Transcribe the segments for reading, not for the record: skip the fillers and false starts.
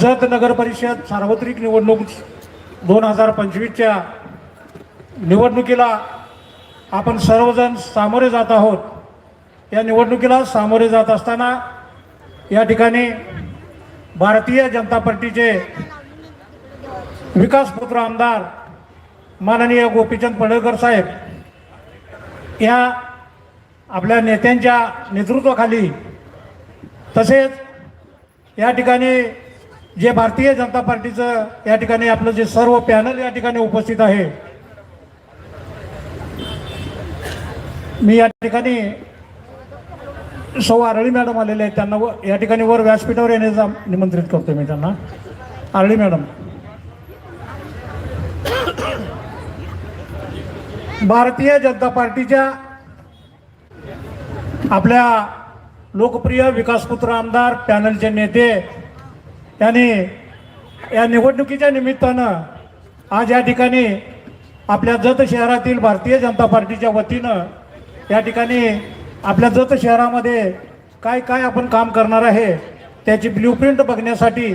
जत नगर परिषद सार्वत्रिक निवडणूक 2025च्या निवडणुकीला आपण सर्वजण सामोरे जात आहोत। या निवडणुकीला सामोरे जात असताना या ठिकाणी भारतीय जनता पार्टीचे विकासपुत्र आमदार माननीय गोपीचंद पडळकर साहेब या आपल्या नेत्यांच्या नेतृत्वाखाली, तसेच या ठिकाणी जे भारतीय जनता पार्टीचं या ठिकाणी आपलं जे सर्व पॅनल या ठिकाणी उपस्थित आहे, मी या ठिकाणी सौ आरळी मॅडम आलेले आहेत, त्यांना या ठिकाणी वर व्यासपीठावर येण्याचा निमंत्रित करतो मी त्यांना। आरळी मॅडम, भारतीय जनता पार्टीच्या आपल्या लोकप्रिय विकासपुत्र आमदार पॅनलचे नेते यांनी या निवडणुकीच्या निमित्तानं आज या ठिकाणी आपल्या जत शहरातील भारतीय जनता पार्टीच्या वतीनं या ठिकाणी आपल्या जत शहरामध्ये काय काय आपण काम करणार आहे त्याची ब्ल्यूप्रिंट बघण्यासाठी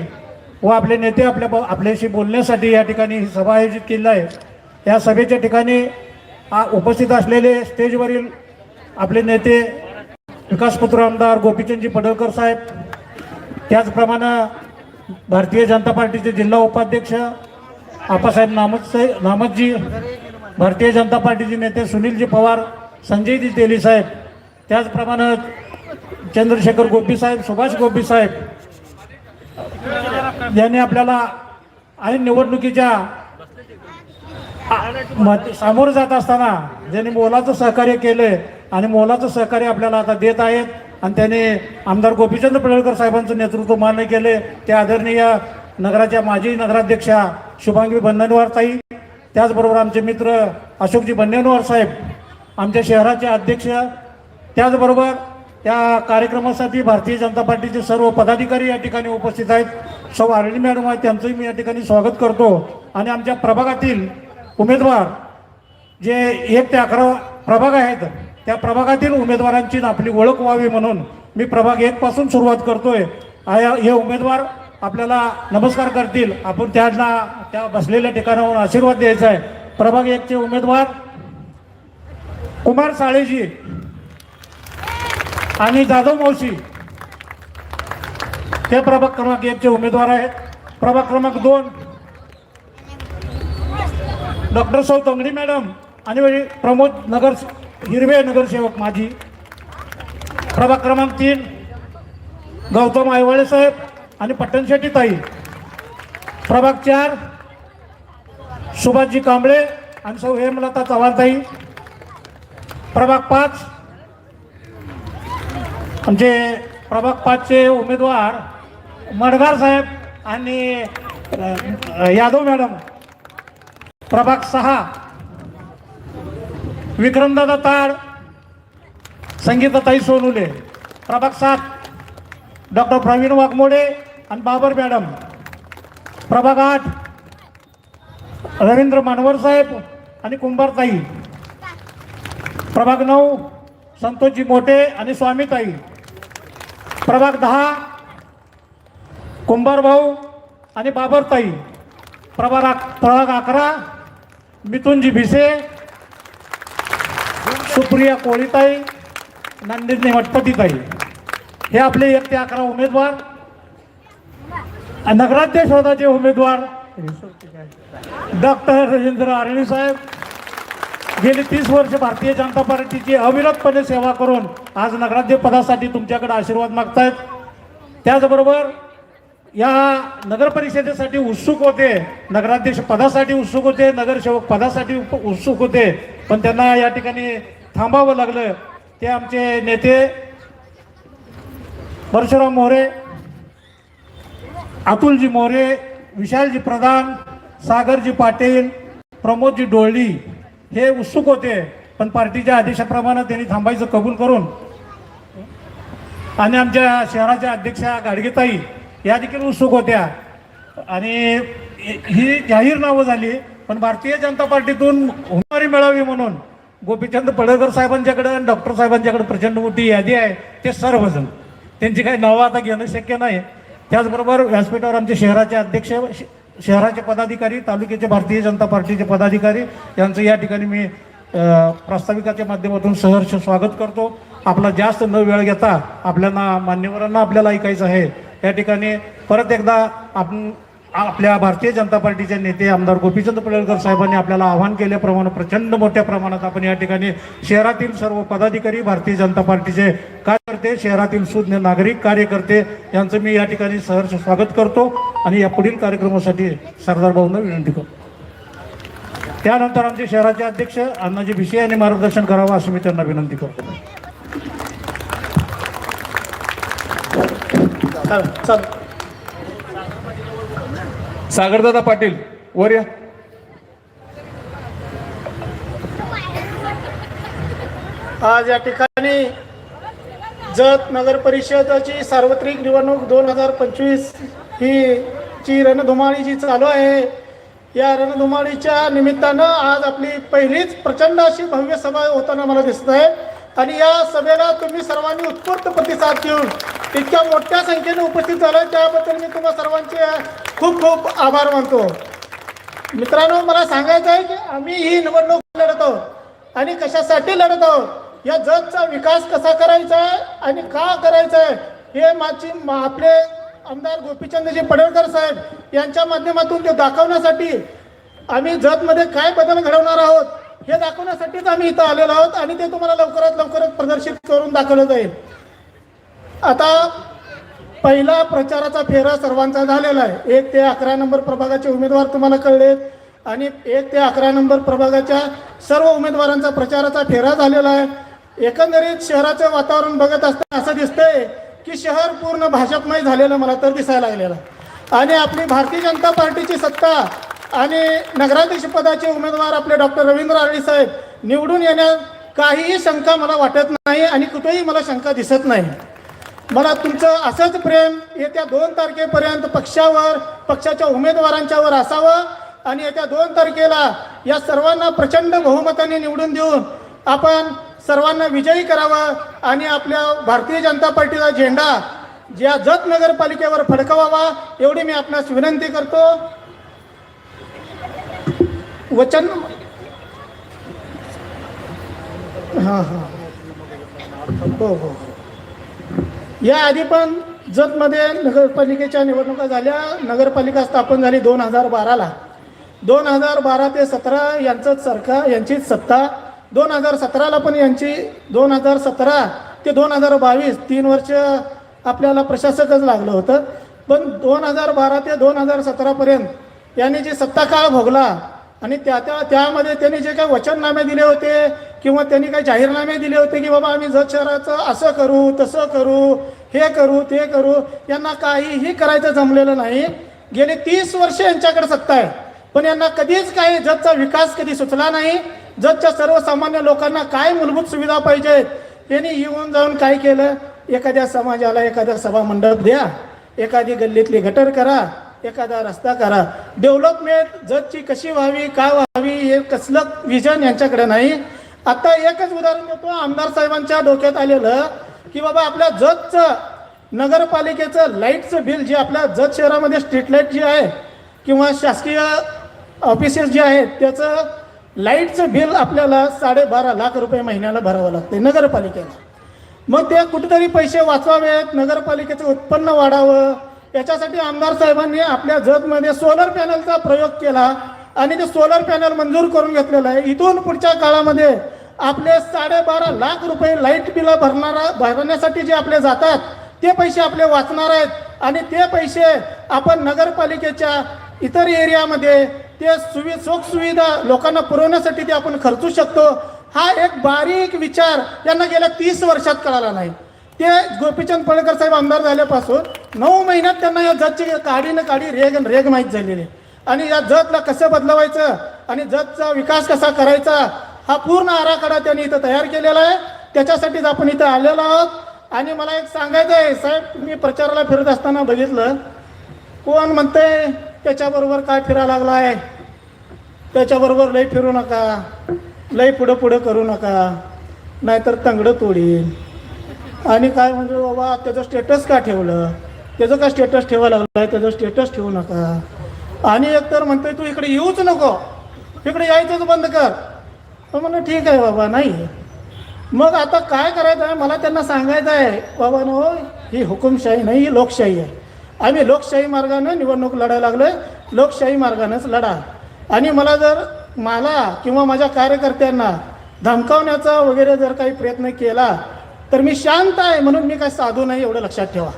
व आपले नेते आपल्याशी बोलण्यासाठी या ठिकाणी ही सभा आयोजित केली आहे। या सभेच्या ठिकाणी उपस्थित असलेले स्टेजवरील आपले नेते विकासपुत्र आमदार गोपीचंदजी पडळकर साहेब, त्याचप्रमाणे भारतीय जनता पार्टीचे जिल्हा उपाध्यक्ष आप्पासाहेब नामतजी, भारतीय जनता पार्टीचे नेते सुनीलजी पवार, संजयजी तेली साहेब, त्याचप्रमाणे चंद्रशेखर गोपी साहेब, सुभाष गोपी साहेब यांनी आपल्याला ऐन निवडणुकीच्या सामोरं जात असताना ज्यांनी मोलाचं सहकार्य केले आणि मोलाचं सहकार्य आपल्याला आता देत आहेत आणि त्याने आमदार गोपीचंद पडळकर साहेबांचं नेतृत्व मान्य केले ते आदरणीय नगराच्या माजी नगराध्यक्षा शुभांगी बन्नेनवार ताई, त्याचबरोबर आमचे मित्र अशोकजी बन्नेनवार साहेब, आमच्या शहराचे अध्यक्ष, त्याचबरोबर त्या कार्यक्रमासाठी भारतीय जनता पार्टीचे सर्व पदाधिकारी या ठिकाणी उपस्थित आहेत। सौ आरळी मॅडम आहेत, त्यांचंही मी या ठिकाणी स्वागत करतो। आणि आमच्या प्रभागातील उमेदवार जे 1 ते 11 प्रभाग आहेत त्या प्रभागातील उमेदवारांची आपली ओळख व्हावी म्हणून मी प्रभाग 1 पासून सुरुवात करतोय। हे उमेदवार आपल्याला नमस्कार करतील, आपण त्यांना त्या बसलेल्या ठिकाणावरून आशीर्वाद द्यायचा आहे। प्रभाग 1 चे उमेदवार कुमार साळेजी आणि जाधव मावशी हे प्रभाग क्रमांक 1 चे उमेदवार आहेत। प्रभाग क्रमांक 2 डॉक्टर सौ तंगडी मॅडम आणि प्रमोद हिरवे नगरसेवक माजी। प्रभाग क्रमांक 3 गौतम आयवाळे साहेब आणि पट्टणशेट्टी ताई। प्रभाग 4 सुभाषजी कांबळे आणि सौ हेमलता चव्हाण ताई। प्रभाग 5 आमचे प्रभाग 5 चे उमेदवार मडगार साहेब आणि यादव मॅडम। प्रभाग 6 विक्रमदादा ताड, संगीताताई सोनुले। प्रभाग 7 डॉक्टर प्रवीण वाघमोडे आणि बाबर मॅडम। प्रभाग 8 रवींद्र मानवर साहेब आणि कुंभारताई। प्रभाग 9 संतोषजी मोठे आणि स्वामीताई। प्रभाग 10 कुंभार भाऊ आणि बाबरताई। प्रभाग 11 मिथुनजी भिसे, सुप्रिया कोळीताई, नंदिनी मटपतीताई। हे आपले 1 ते 11 उमेदवार। नगराध्यक्ष पदाचे उमेदवार डॉक्टर राजेंद्र आरळी साहेब गेली 30 वर्ष भारतीय जनता पार्टीची अविरतपणे सेवा करून आज नगराध्यक्ष पदासाठी तुमच्याकडे आशीर्वाद मागतायत। त्याचबरोबर या नगर परिषदेसाठी उत्सुक होते, नगराध्यक्ष पदासाठी उत्सुक होते, नगरसेवक पदासाठी उत्सुक होते, पण त्यांना या ठिकाणी थांबावं लागलं। ते आमचे नेते परशुराम मोरे, अतुलजी मोरे, विशालजी प्रधान, सागरजी पाटील, प्रमोदजी डोळी हे उत्सुक होते, पण पार्टीच्या आदेशाप्रमाणे त्यांनी थांबायचं कबूल करून आणि आमच्या शहराच्या अध्यक्षा गाडगेताई या देखील उत्सुक होत्या आणि ही जाहीर नावं झाली, पण भारतीय जनता पार्टीतून उमेदवारी मिळावी म्हणून गोपीचंद पडळकर साहेबांच्याकडे आणि डॉक्टर साहेबांच्याकडे प्रचंड मोठी यादी आहे। ते सर्वजण त्यांची काही नावं आता घेणं शक्य नाही, त्याचबरोबर व्यासपीठावर आमचे शहराचे अध्यक्ष शहराचे पदाधिकारी तालुक्याचे भारतीय जनता पार्टीचे पदाधिकारी यांचं या ठिकाणी मी प्रास्ताविकाच्या माध्यमातून सहर्ष स्वागत करतो. आपला जास्त न वेळ घेता आपल्याला मान्यवरांना आपल्याला ऐकायचं आहे. या ठिकाणी परत एकदा आपण आपल्या भारतीय जनता पार्टीचे नेते आमदार गोपीचंद पडळकर साहेबांनी आपल्याला आवाहन केल्याप्रमाणे प्रचंड मोठ्या प्रमाणात आपण या ठिकाणी शहरातील सर्व पदाधिकारी भारतीय जनता पार्टीचे कार्यकर्ते शहरातील सुज्ञ नागरिक कार्यकर्ते यांचं मी या ठिकाणी सहर्ष स्वागत करतो आणि या पुढील कार्यक्रमासाठी सरदार भाऊंना विनंती करतो. त्यानंतर आमचे शहराचे अध्यक्ष अण्णाजी भिसे यांनी मार्गदर्शन करावं असं मी त्यांना विनंती करतो. सागरदादा पाटील वर या. आज या ठिकाणी जत नगर परिषदाची सार्वत्रिक निवडणूक 2025 ही ची रणधुमाळी जी चालू आहे, या रणधुमाळीच्या निमित्तानं आज आपली पहिलीच प्रचंड अशी भव्य सभा होताना मला दिसत आहे. आणि या सभेला तुम्ही सर्वांनी उत्स्फूर्त प्रतिसाद देऊन इतक्या मोठ्या संख्येने उपस्थित झाला त्याबद्दल मी तुम्हा सर्वांचे खूप खूप आभार मानतो. मित्रांनो, मला सांगायचं आहे की आम्ही ही निवडणूक लढत आहोत आणि कशासाठी लढत आहोत, या जतचा विकास कसा करायचा आहे आणि का करायचा आहे हे आपले आमदार गोपीचंदजी पडळकर साहेब यांच्या माध्यमातून ते दाखवण्यासाठी आम्ही जतमध्ये काय बदल घडवणार आहोत हे दाखवण्यासाठीच आम्ही इथं आलेलो आहोत आणि ते तुम्हाला लवकरात लवकर प्रदर्शित करून दाखवलं जाईल. आता पहिला प्रचाराचा फेरा सर्वांचा झालेला आहे. 1 ते 11 नंबर प्रभागाचे उमेदवार तुम्हाला कळलेत आणि 1 ते 11 नंबर प्रभागाच्या सर्व उमेदवारांचा प्रचाराचा फेरा झालेला आहे. एकंदरीत शहराचं वातावरण बघत असताना असं दिसतंय की शहर पूर्ण भाजपमय झालेलं मला तर दिसायला लागलेलं आणि आपली भारतीय जनता पार्टीची सत्ता आणि नगराध्यक्ष पदाचे उमेदवार आपले डॉक्टर रवींद्र आळी साहेब निवडून येण्यात काहीही शंका मला वाटत नाही आणि कुठेही मला शंका दिसत नाही. मला तुमचं असंच प्रेम येत्या 2 तारखेपर्यंत पक्षावर पक्षाच्या उमेदवारांच्यावर असावं आणि येत्या 2 तारखेला या सर्वांना प्रचंड बहुमताने निवडून देऊन आपण सर्वांना विजयी करावं आणि आपल्या भारतीय जनता पार्टीचा झेंडा ज्या जत नगरपालिकेवर फडकवावा एवढी मी आपणास विनंती करतो. वचन हां हो. या आधी पण जतमध्ये नगरपालिकेच्या निवडणुका झाल्या. नगरपालिका स्थापन झाली 2012ला. 2012 ते 17 यांचंच सरकार यांचीच सत्ता. 2017ला पण यांची 2017 ते 2022 3 वर्ष आपल्याला प्रशासकच लागलं होतं. पण 2012 ते 2017पर्यंत यांनी जी सत्ता काळ भोगला आणि त्यामध्ये त्यांनी जे काही वचननामे दिले होते किंवा त्यांनी काही जाहीरनामे दिले होते की बाबा आम्ही जत शहराचं असं करू तसं करू हे करू ते करू, यांना काहीही करायचं जमलेलं नाही. गेले 30 वर्ष यांच्याकडे सत्ता आहे पण यांना कधीच काही जतचा विकास कधी सुचला नाही. जतच्या सर्वसामान्य लोकांना काय मूलभूत सुविधा पाहिजेत त्यांनी येऊन जाऊन काय केलं, एखाद्या समाजाला एखादा सभा मंडप द्या, एखादी गल्लीतली गटर करा, एखादा रस्ता करा. डेव्हलपमेंट जतची कशी व्हावी काय व्हावी हे कसलं विजन यांच्याकडे नाही. आता एकच उदाहरण देतो. आमदार साहेबांच्या डोक्यात आलेलं की बाबा आपल्या जतचं नगरपालिकेचं लाईटचं बिल जे आपल्या जत शहरामध्ये स्ट्रीट लाईट जी आहे किंवा शासकीय ऑफिसेस जे आहेत त्याचं लाईटचं बिल आपल्याला 12.5 लाख रुपये महिन्याला भरावं लागते नगरपालिकेला. मग ते कुठेतरी पैसे वाचवावेत, नगरपालिकेचं उत्पन्न वाढावं याच्यासाठी आमदार साहेबांनी आपल्या जतमध्ये सोलर पॅनलचा प्रयोग केला आणि ते सोलर पॅनल मंजूर करून घेतलेलं आहे. इथून पुढच्या काळामध्ये आपले 12.5 लाख रुपये लाईट बिल भरण्यासाठी जे आपले जातात ते पैसे आपले वाचणार आहेत आणि ते पैसे आपण नगरपालिकेच्या इतर एरियामध्ये ते सुखसुविधा लोकांना पुरवण्यासाठी ते आपण खर्चू शकतो. हा एक बारीक विचार यांना गेल्या 30 वर्षात कळाला नाही. ते गोपीचंद पडळकर साहेब आमदार झाल्यापासून 9 महिन्यात त्यांना या जतची काडी रेग माहीत झालेली आणि या जतला कसं बदलवायचं आणि जतचा विकास कसा करायचा हा पूर्ण आराखडा त्यांनी इथं तयार केलेला आहे. त्याच्यासाठीच आपण इथं आलेलो आहोत. आणि मला एक सांगायचं आहे साहेब, मी प्रचाराला फिरत असताना बघितलं कोण म्हणते त्याच्याबरोबर काय फिरायला लागला आहे, त्याच्याबरोबर लई फिरू नका, लई पुढं करू नका नाहीतर तंगडं तोडील आणि काय म्हणजे बाबा त्याचं स्टेटस का ठेवलं, त्याचं का स्टेटस ठेवायला लागलाय, त्याचं स्टेटस ठेवू नका. आणि एकतर म्हणतोय तू इकडे येऊच नको, इकडे यायचंच बंद कर. तर म्हणलं ठीक आहे बाबा, नाही. मग आता काय करायचं आहे, मला त्यांना सांगायचं आहे बाबा नो, ही हुकुमशाही नाही, ही लोकशाही आहे. आम्ही लोकशाही मार्गानं निवडणूक लढायला लागलोय, लोकशाही मार्गानंच लढा. आणि मला किंवा माझ्या कार्यकर्त्यांना धमकावण्याचा वगैरे जर काही प्रयत्न केला तर मी शांत आहे, म्हणून मी काही साधू नाही, एवढं लक्षात ठेवा.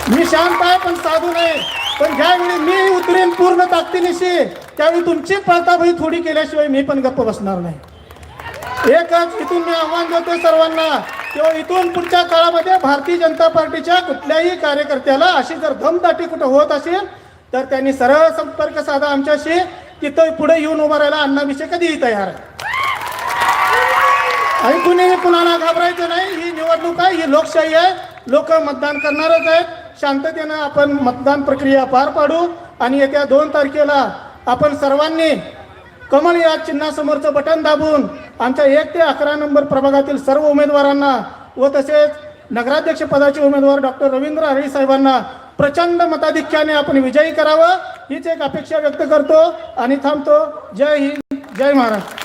मी शांत आहे पण साधू नाही. पण ज्यावेळी मी उतरेन पूर्ण ताकदीनिशी, त्यावेळी तुमची पळताभई थोडी केल्याशिवाय मी पण गप्प बसणार नाही. एकच इथून मी आव्हान देतो सर्वांना, किंवा इथून पुढच्या काळामध्ये भारतीय जनता पार्टीच्या कुठल्याही कार्यकर्त्याला अशी जर दमदाटी कुठं होत असेल तर त्यांनी सरळ संपर्क साधा आमच्याशी. तिथं पुढे येऊन उभा राहायला अण्णाभिषेक कधीही तयार आहे. आणि कुणीही कुणाला घाबरायचं नाही. ही निवडणूक आहे, ही लोकशाही आहे, लोक मतदान करणारच आहेत. शांततेनं आपण मतदान प्रक्रिया पार पाडू आणि येत्या 2 तारखेला आपण सर्वांनी कमल या चिन्हासमोरचं बटन दाबून आमच्या 1 ते 11 नंबर प्रभागातील सर्व उमेदवारांना व तसेच नगराध्यक्ष पदाचे उमेदवार डॉक्टर रवींद्र हरी साहेबांना प्रचंड मताधिक्याने आपण विजयी करावं, हीच एक अपेक्षा व्यक्त करतो आणि थांबतो. जय हिंद, जय महाराष्ट्र.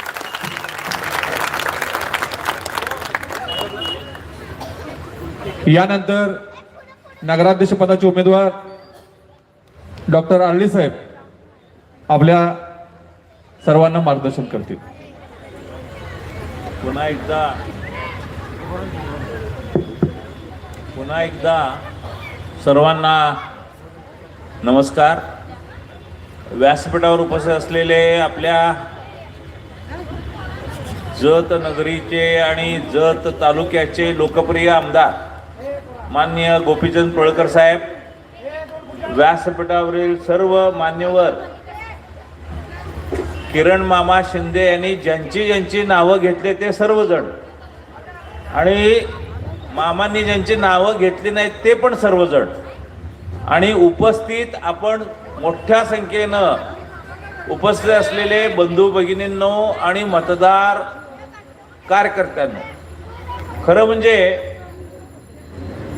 यानंतर नगराध्यक्ष पदाचे उमेदवार डॉक्टर आर्ली साहेब आपल्या सर्वांना मार्गदर्शन करतील. पुन्हा एकदा सर्वांना नमस्कार. व्यासपीठावर उपस्थित असलेले आपल्या जत नगरीचे आणि जत तालुक्याचे लोकप्रिय आमदार माननीय गोपीचंद पळकर साहेब, व्यासपीठावरील सर्व मान्यवर, किरण मामा शिंदे यांनी ज्यांची नावं घेतले ते सर्वजण, आणि मामांनी ज्यांची नावं घेतली नाहीत ते पण सर्वजण, आणि उपस्थित आपण मोठ्या संख्येनं उपस्थित असलेले बंधू भगिनींनो आणि मतदार कार्यकर्त्यांनो, खरं म्हणजे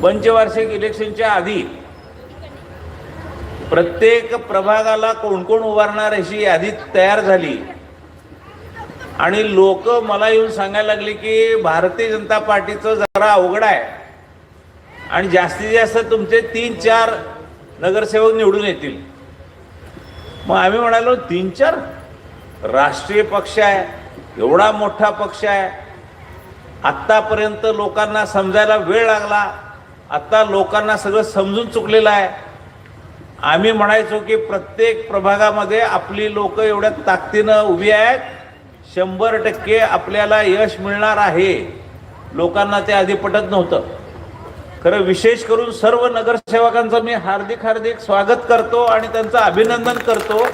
पंचवार्षिक इलेक्शनच्या आधी प्रत्येक प्रभागाला कोण कोण उभारणार अशी यादी तयार झाली आणि लोक मला येऊन सांगायला लागले की भारतीय जनता पार्टीचं जरा अवघड आहे आणि जास्तीत जास्त तुमचे 3-4 नगरसेवक निवडून येतील. मग आम्ही म्हणालो 3-4 राष्ट्रीय पक्ष आहे, एवढा मोठा पक्ष आहे, आत्तापर्यंत लोकांना समजायला वेळ लागला, आता लोकांना सगळं समजून चुकलेलं आहे. आम्ही म्हणायचो की प्रत्येक प्रभागामध्ये आपली लोक एवढ्या ताकदीनं उभी आहेत, 100% आपल्याला यश मिळणार आहे. लोकांना ते आधी पटत नव्हतं. खरं विशेष करून सर्व नगरसेवकांचं मी हार्दिक स्वागत करतो आणि त्यांचं अभिनंदन करतो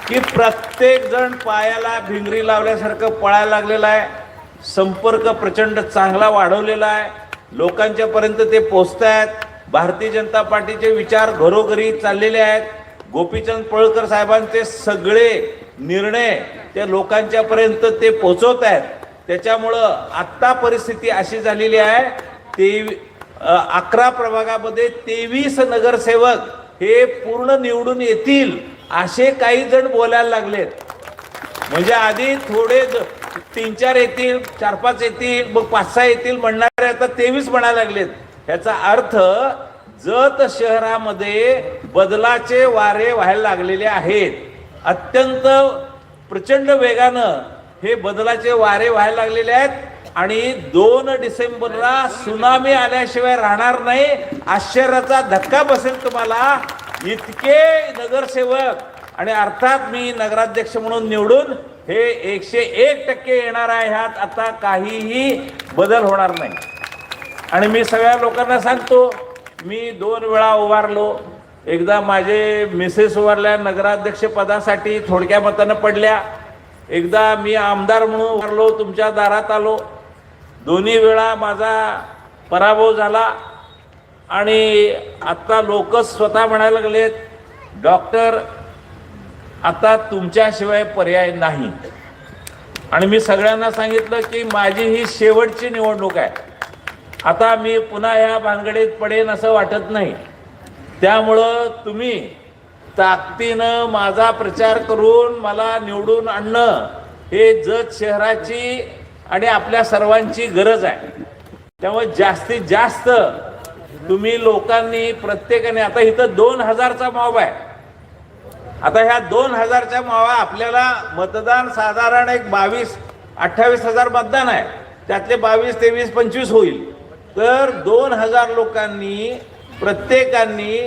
की प्रत्येक जण पायाला भिंगरी लावल्यासारखं पळायला लागलेला आहे. संपर्क प्रचंड चांगला वाढवलेला आहे, लोकांच्या पर्यंत ते पोहोचतायत. भारतीय जनता पार्टीचे विचार घरोघरी चाललेले आहेत. गोपीचंद पळकर साहेबांचे सगळे निर्णय त्या लोकांच्या पर्यंत ते पोहोचवत आहेत. त्याच्यामुळं आत्ता परिस्थिती अशी झालेली आहे, 11 प्रभागामध्ये 23 नगरसेवक हे पूर्ण निवडून येतील असे काही जण बोलायला लागलेत. म्हणजे आधी थोडे 3-4 येतील, 4-5 येतील, मग 5-6 येतील म्हणणारे आता 23 म्हणायला लागलेत. याचा अर्थ जत शहरामध्ये बदलाचे वारे व्हायला लागलेले आहेत. अत्यंत प्रचंड वेगानं हे बदलाचे वारे व्हायला लागलेले आहेत आणि 2 डिसेंबरला सुनामी आल्याशिवाय राहणार नाही. आश्चर्याचा धक्का बसेल तुम्हाला. इतके नगरसेवक आणि अर्थात मी नगराध्यक्ष म्हणून निवडून हे 101% येणार आहे. ह्यात आता काहीही बदल होणार नाही. आणि मी सगळ्या लोकांना सांगतो, मी 2 वेळा उभारलो. एकदा माझे मिसेस उभारल्या नगराध्यक्ष पदासाठी, थोडक्या मतानं पडल्या. एकदा मी आमदार म्हणून उभारलो, तुमच्या दारात आलो. दोन्ही वेळा माझा पराभव झाला आणि आता लोक स्वतः म्हणायला लागलेत, डॉक्टर आता तुमच्याशिवाय पर्याय नाही. आणि मी सगळ्यांना सांगितलं की माझी ही शेवटची निवडणूक आहे. आता मी पुन्हा ह्या भानगडीत पडेन असं वाटत नाही. त्यामुळं तुम्ही ताकदीनं माझा प्रचार करून मला निवडून आणणं हे जत शहराची आणि आपल्या सर्वांची गरज आहे. त्यामुळे जास्तीत जास्त तुम्ही लोकांनी प्रत्येकाने, आता इथं 2000चा मॉब आहे. आता ह्या 2000च्या मावा आपल्याला मतदान साधारण एक 22-28 हजार मतदान आहे. त्यातले 22, 23, 25 होईल. तर 2000 लोकांनी प्रत्येकानी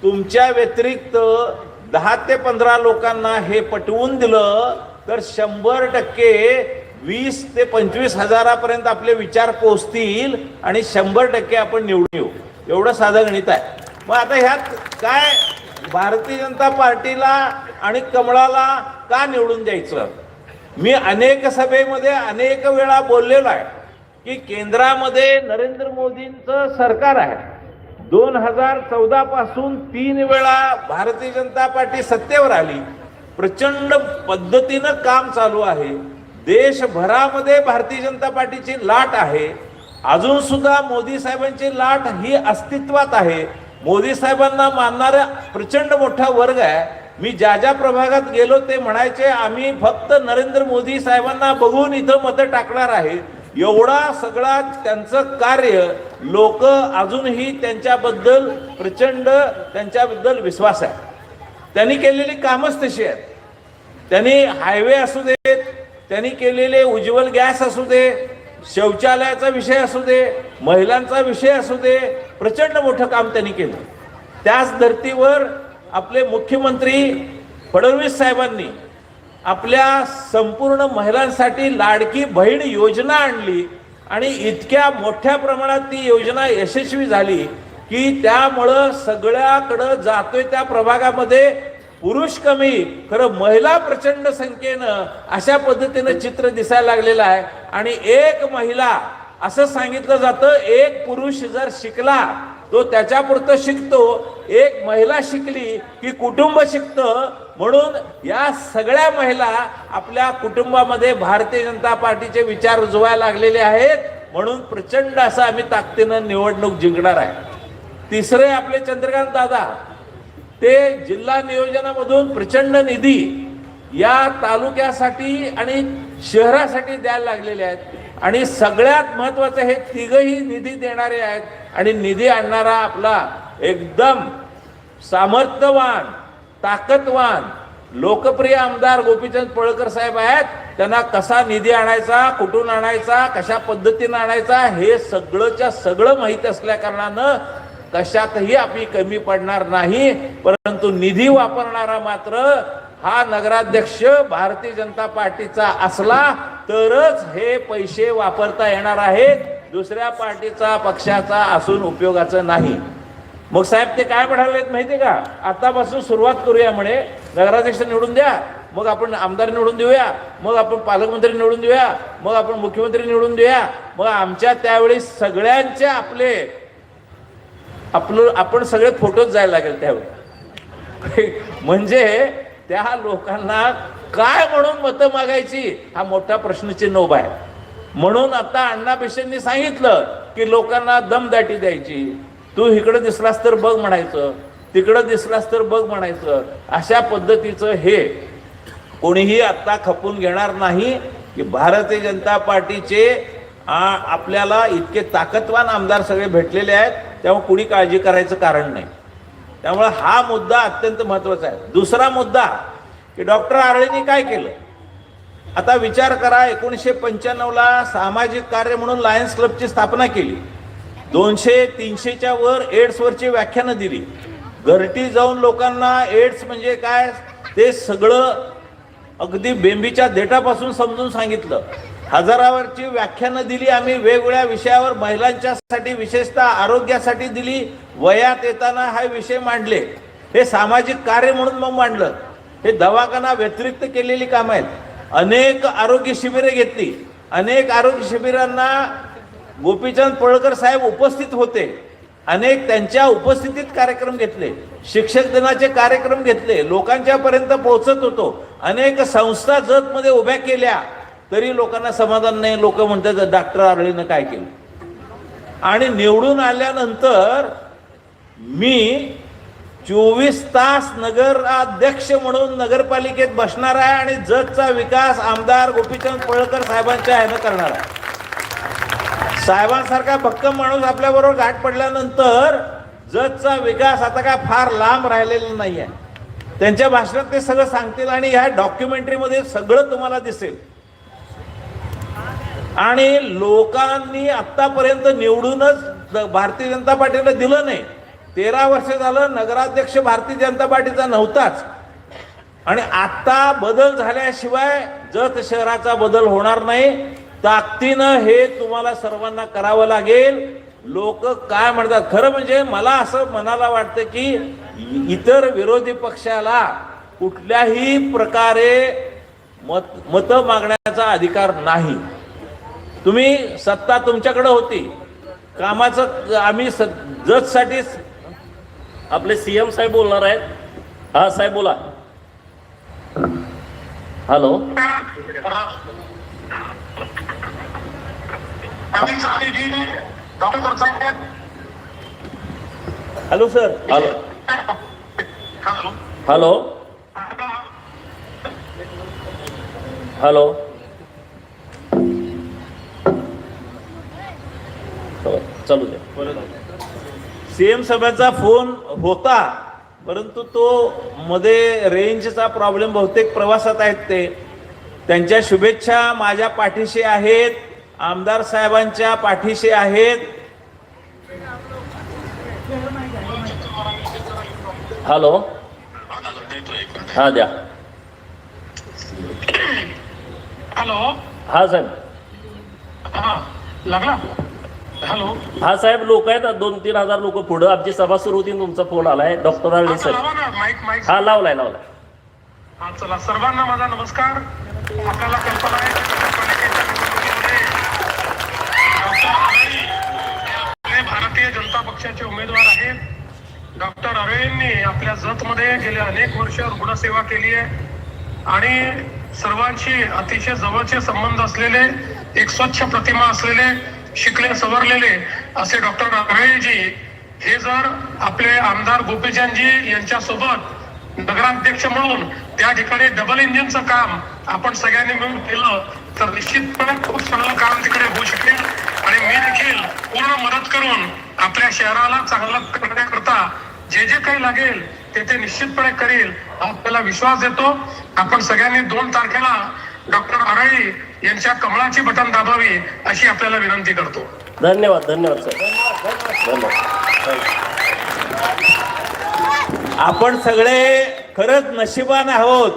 तुमच्या व्यतिरिक्त 10 ते 15 लोकांना हे पटवून दिलं तर 100% 20 ते 25 हजारापर्यंत आपले विचार पोहोचतील आणि 100% आपण निवडून येऊ. एवढं साधं गणित आहे. मग आता ह्यात काय, भारतीय जनता पार्टीला आणि कमळाला का निवडून द्यायचं? मी अनेक सभेमध्ये अनेक वेळा बोललेलो आहे की केंद्रामध्ये नरेंद्र मोदींचं सरकार आहे. 2014 पासून 3 वेळा भारतीय जनता पार्टी सत्तेवर आली. प्रचंड पद्धतीनं काम चालू आहे. देशभरामध्ये भारतीय जनता पार्टीची लाट आहे. अजून सुद्धा मोदी साहेबांची लाट ही अस्तित्वात आहे. मोदी साहेबांना मानणारा प्रचंड मोठा वर्ग आहे. मी ज्या प्रभागात गेलो ते म्हणायचे आम्ही फक्त नरेंद्र मोदी साहेबांना बघून इथं मतं टाकणार आहे. एवढा सगळा त्यांचं कार्य, लोक अजूनही त्यांच्याबद्दल प्रचंड त्यांच्याबद्दल विश्वास आहे. त्यांनी केलेली कामच तशी आहेत. त्यांनी हायवे असू देत, त्यांनी केलेले उज्ज्वल गॅस असू दे, शौचालयाचा विषय असू दे, महिलांचा विषय असू दे, प्रचंड मोठं काम त्यांनी केलं. त्याच धर्तीवर आपले मुख्यमंत्री फडणवीस साहेबांनी आपल्या संपूर्ण महिलांसाठी लाडकी बहीण योजना आणली आणि इतक्या मोठ्या प्रमाणात ती योजना यशस्वी झाली की त्यामुळं सगळ्याकडं जातोय त्या प्रभागामध्ये पुरुष कमी, खरं महिला प्रचंड संख्येनं अशा पद्धतीनं चित्र दिसायला लागलेलं आहे. आणि एक महिला, असं सांगितलं जातं, एक पुरुष जर शिकला तो त्याच्यापुरतं शिकतो, एक महिला शिकली की कुटुंब शिकतं. म्हणून या सगळ्या महिला आपल्या कुटुंबामध्ये भारतीय जनता पार्टीचे विचार रुजवायला लागलेले आहेत. म्हणून प्रचंड असं आम्ही ताकदीनं निवडणूक जिंकणार आहे. तिसरे आपले चंद्रकांत दादा, ते जिल्हा नियोजनामधून प्रचंड निधी या तालुक्यासाठी आणि शहरासाठी द्यायला लागलेले आहेत. आणि सगळ्यात महत्वाचं, हे तिघही निधी देणारे आहेत. आणि निधी आणणारा आपला एकदम सामर्थ्यवान, ताकदवान, लोकप्रिय आमदार गोपीचंद पडळकर साहेब आहेत. त्यांना कसा निधी आणायचा, कुठून आणायचा, कशा पद्धतीनं आणायचा हे सगळंच्या सगळं माहीत असल्या कारणानं कशातही आपली कमी पडणार नाही. परंतु निधी वापरणारा मात्र हा नगराध्यक्ष भारतीय जनता पार्टीचा असला तरच हे पैसे वापरता येणार आहेत. दुसऱ्या पार्टीचा, पक्षाचा असून उपयोगाचं नाही. मग साहेब ते काय म्हणालेत माहितीये का, आतापासून सुरुवात करूया म्हणे, नगराध्यक्ष निवडून द्या, मग आपण आमदार निवडून देऊया, मग आपण पालकमंत्री निवडून देऊया, मग आपण मुख्यमंत्री निवडून देऊया. मग आमच्या त्यावेळी सगळ्यांचे आपण सगळे फोटोच जायला लागेल त्यावेळी. म्हणजे त्या लोकांना काय म्हणून मतं मागायची हा मोठा प्रश्नचिन्ह उभा आहे. म्हणून आता अण्णा पेशेंनी सांगितलं की लोकांना दमदाटी द्यायची. तू इकडं दिसलास तर बघ म्हणायचं, तिकडं दिसलास तर बघ म्हणायचं. अशा पद्धतीचं हे कोणीही आता खपून घेणार नाही की भारतीय जनता पार्टीचे आपल्याला इतके ताकदवान आमदार सगळे भेटलेले आहेत. त्यामुळे कुणी काळजी करायचं कारण नाही. त्यामुळे हा मुद्दा अत्यंत महत्वाचा आहे. दुसरा मुद्दा की डॉक्टर आरळेंनी काय केलं, आता विचार करा. 1995ला सामाजिक कार्य म्हणून लायन्स क्लबची स्थापना केली. 200-300च्या वर एड्सवरची व्याख्यानं दिली. घरटी जाऊन लोकांना एड्स म्हणजे काय ते सगळं अगदी बेंबीच्या देठापासून समजून सांगितलं. हजारावरची व्याख्यानं दिली आम्ही वेगवेगळ्या विषयावर, महिलांच्यासाठी विशेषतः आरोग्यासाठी दिली. वयात येताना हा विषय मांडले. हे सामाजिक कार्य म्हणून मग मांडलं. हे दवाखाना व्यतिरिक्त केलेली कामं आहेत. अनेक आरोग्य शिबिरे घेतली. अनेक आरोग्य शिबिरांना गोपीचंद पडळकर साहेब उपस्थित होते. अनेक त्यांच्या उपस्थितीत कार्यक्रम घेतले. शिक्षक दिनाचे कार्यक्रम घेतले. लोकांच्या पर्यंत पोहोचत होतो. अनेक संस्था जतमध्ये उभ्या केल्या तरी लोकांना समाधान नाही. लोक म्हणतात डॉक्टर आरळीनं काय केलं. आणि निवडून आल्यानंतर मी 24 तास नगराध्यक्ष म्हणून नगरपालिकेत बसणार आहे आणि जतचा विकास आमदार गोपीचंद पडळकर साहेबांच्या ह्यानं करणार आहे. साहेबांसारखा भक्कम माणूस आपल्याबरोबर गाठ पडल्यानंतर जतचा विकास आता काय फार लांब राहिलेला नाही आहे. त्यांच्या भाषणात ते सगळं सांगतील आणि ह्या डॉक्युमेंटरीमध्ये सगळं तुम्हाला दिसेल. आणि लोकांनी आतापर्यंत निवडूनच भारतीय जनता पार्टीला दिलं नाही. 13 वर्ष झालं नगराध्यक्ष भारतीय जनता पार्टीचा नव्हताच. आणि आता बदल झाल्याशिवाय जत शहराचा बदल होणार नाही. ताकदीनं हे तुम्हाला सर्वांना करावं लागेल. लोक काय म्हणतात, खरं म्हणजे मला असं मनाला वाटतं की इतर विरोधी पक्षाला कुठल्याही प्रकारे मत मागण्याचा अधिकार नाही. तुम्ही सत्ता तुमच्याकडे होती, कामाचं आम्ही जतसाठी. आपले सीएम साहेब बोलणार आहेत. हा साहेब बोला. Hello. Hello sir. Hello. Hello. Hello. चालू द्या. सीएम साहेबांचा फोन होता, परंतु तो मध्ये रेंजचा प्रॉब्लेम, बहुतेक प्रवासात आहेत ते. त्यांच्या शुभेच्छा माझ्या पाठीशी आहेत, आमदार साहेबांच्या पाठीशी आहेत. हॅलो. हा द्या. हॅलो. हा साहेब. हा लागला. हॅलो. हा साहेब, लोक आहेत 2-3 हजार लोक पुढं. आमची सभा सुरू होती, तुमचा फोन आलाय. डॉक्टर आळी लावा साहेब. ना माईक. हा लावलाय. हा चला, सर्वांना माझा नमस्कार. आपल्याला कल्पना आहे नगरपालिकेच्या निवडणुकीमध्ये डॉक्टर आरे आपले भारतीय जनता पक्षाचे उमेदवार आहेत. डॉक्टर आरेंनी आपल्या जतमध्ये गेल्या अनेक वर्ष रुग्णसेवा केली आहे आणि सर्वांशी अतिशय जवळचे संबंध असलेले, एक स्वच्छ प्रतिमा असलेले, शिकले सवरलेले असे डॉक्टर आरेजी हे जर आपले आमदार गोपीचंदजी यांच्यासोबत नगराध्यक्ष म्हणून त्या ठिकाणी डबल इंजिनचं काम आपण सगळ्यांनी मिळून केलं तर निश्चितपणे खूप चांगलं काम तिकडे होऊ शकेल. आणि मी देखील पूर्ण मदत करून आपल्या शहराला चांगलं करण्याकरता जे काही लागेल ते निश्चितपणे करेल, आपल्याला विश्वास देतो. आपण सगळ्यांनी 2 तारखेला डॉक्टर आराई यांच्या कमळाची बटन दाबावी अशी आपल्याला विनंती करतो. धन्यवाद साहेब. धन्यवाद. आपण सगळे खरंच नशिबान आहोत.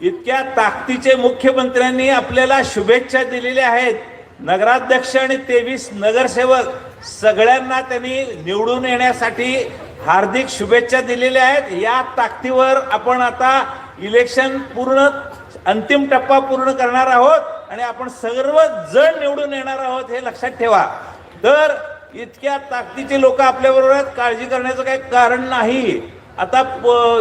इतक्या ताकदीचे मुख्यमंत्र्यांनी आपल्याला शुभेच्छा दिलेल्या आहेत. नगराध्यक्ष आणि 23 नगरसेवक सगळ्यांना त्यांनी निवडून येण्यासाठी हार्दिक शुभेच्छा दिलेल्या आहेत. या ताकदीवर आपण आता इलेक्शन पूर्ण अंतिम टप्पा पूर्ण करणार आहोत आणि आपण सर्व जण निवडून येणार आहोत, हे लक्षात ठेवा. तर इतक्या ताकदीचे लोक आपल्याबरोबर आहेत, काळजी करण्याचं काही कारण नाही. आता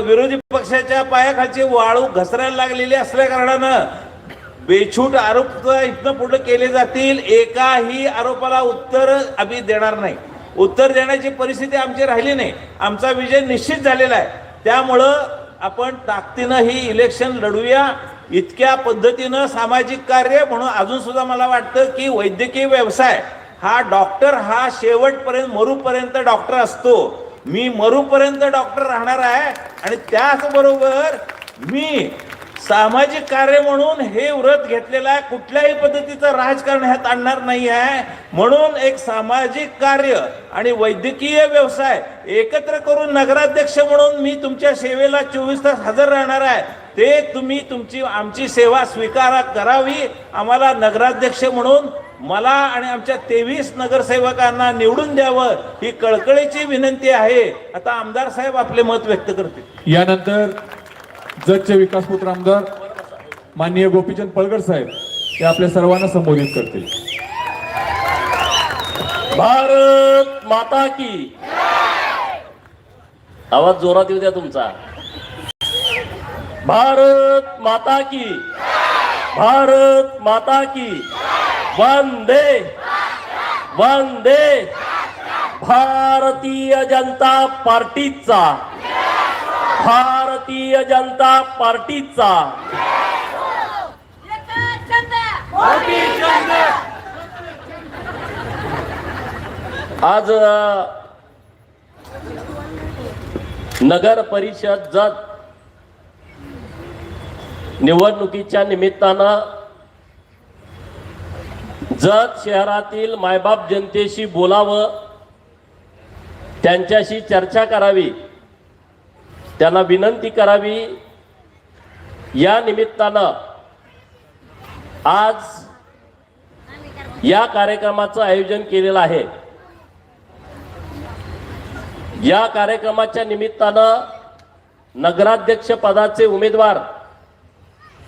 विरोधी पक्षाच्या पायाखालची वाळू घसरायला लागलेली असल्या कारणानं बेछूट आरोप इथनं पुढे केले जातील. एकाही आरोपाला उत्तर आम्ही देणार नाही. उत्तर देण्याची परिस्थिती आमची राहिली नाही. आमचा विजय निश्चित झालेला आहे. त्यामुळं आपण ताकदीनं ही इलेक्शन लढूया. इतक्या पद्धतीनं सामाजिक कार्य म्हणून अजून सुद्धा मला वाटतं की वैद्यकीय व्यवसाय हा डॉक्टर हा शेवटपर्यंत मरूपर्यंत डॉक्टर असतो. मी मरूपर्यंत डॉक्टर राहणार आहे आणि त्याचबरोबर मी सामाजिक कार्य म्हणून हे व्रत घेतलेलं आहे. कुठल्याही पद्धतीचं राजकारण ह्यात आणणार नाही आहे. म्हणून एक सामाजिक कार्य आणि वैद्यकीय व्यवसाय एकत्र करून नगराध्यक्ष म्हणून मी तुमच्या सेवेला 24 तास हजर राहणार आहे. ते तुम्ही आमची सेवा स्वीकार करावी. आम्हाला नगराध्यक्ष म्हणून मला आणि आमच्या 23 नगरसेवकांना निवडून द्यावं ही कळकळीची विनंती आहे. आता आमदार साहेब आपले मत व्यक्त करतील. यानंतर जतचे विकासपुत्र आमदार माननीय गोपीचंद पडळकर साहेब ते आपल्या सर्वांना संबोधित करतील. भारत माता की. आवाज जोरात येऊ द्या तुमचा. भारत माता की. भारत माता की. वंदे वंदे भारतीय जनता पार्टीचा, भारतीय जनता पार्टीचा. आज नगर परिषद जत निवडणुकीच्या निमित्तानं जत शहरातील मायबाप जनतेशी बोलावं, त्यांच्याशी चर्चा करावी, त्यांना विनंती करावी, या निमित्तानं आज या कार्यक्रमाचं आयोजन केलेलं आहे. या कार्यक्रमाच्या निमित्तानं नगराध्यक्ष पदाचे उमेदवार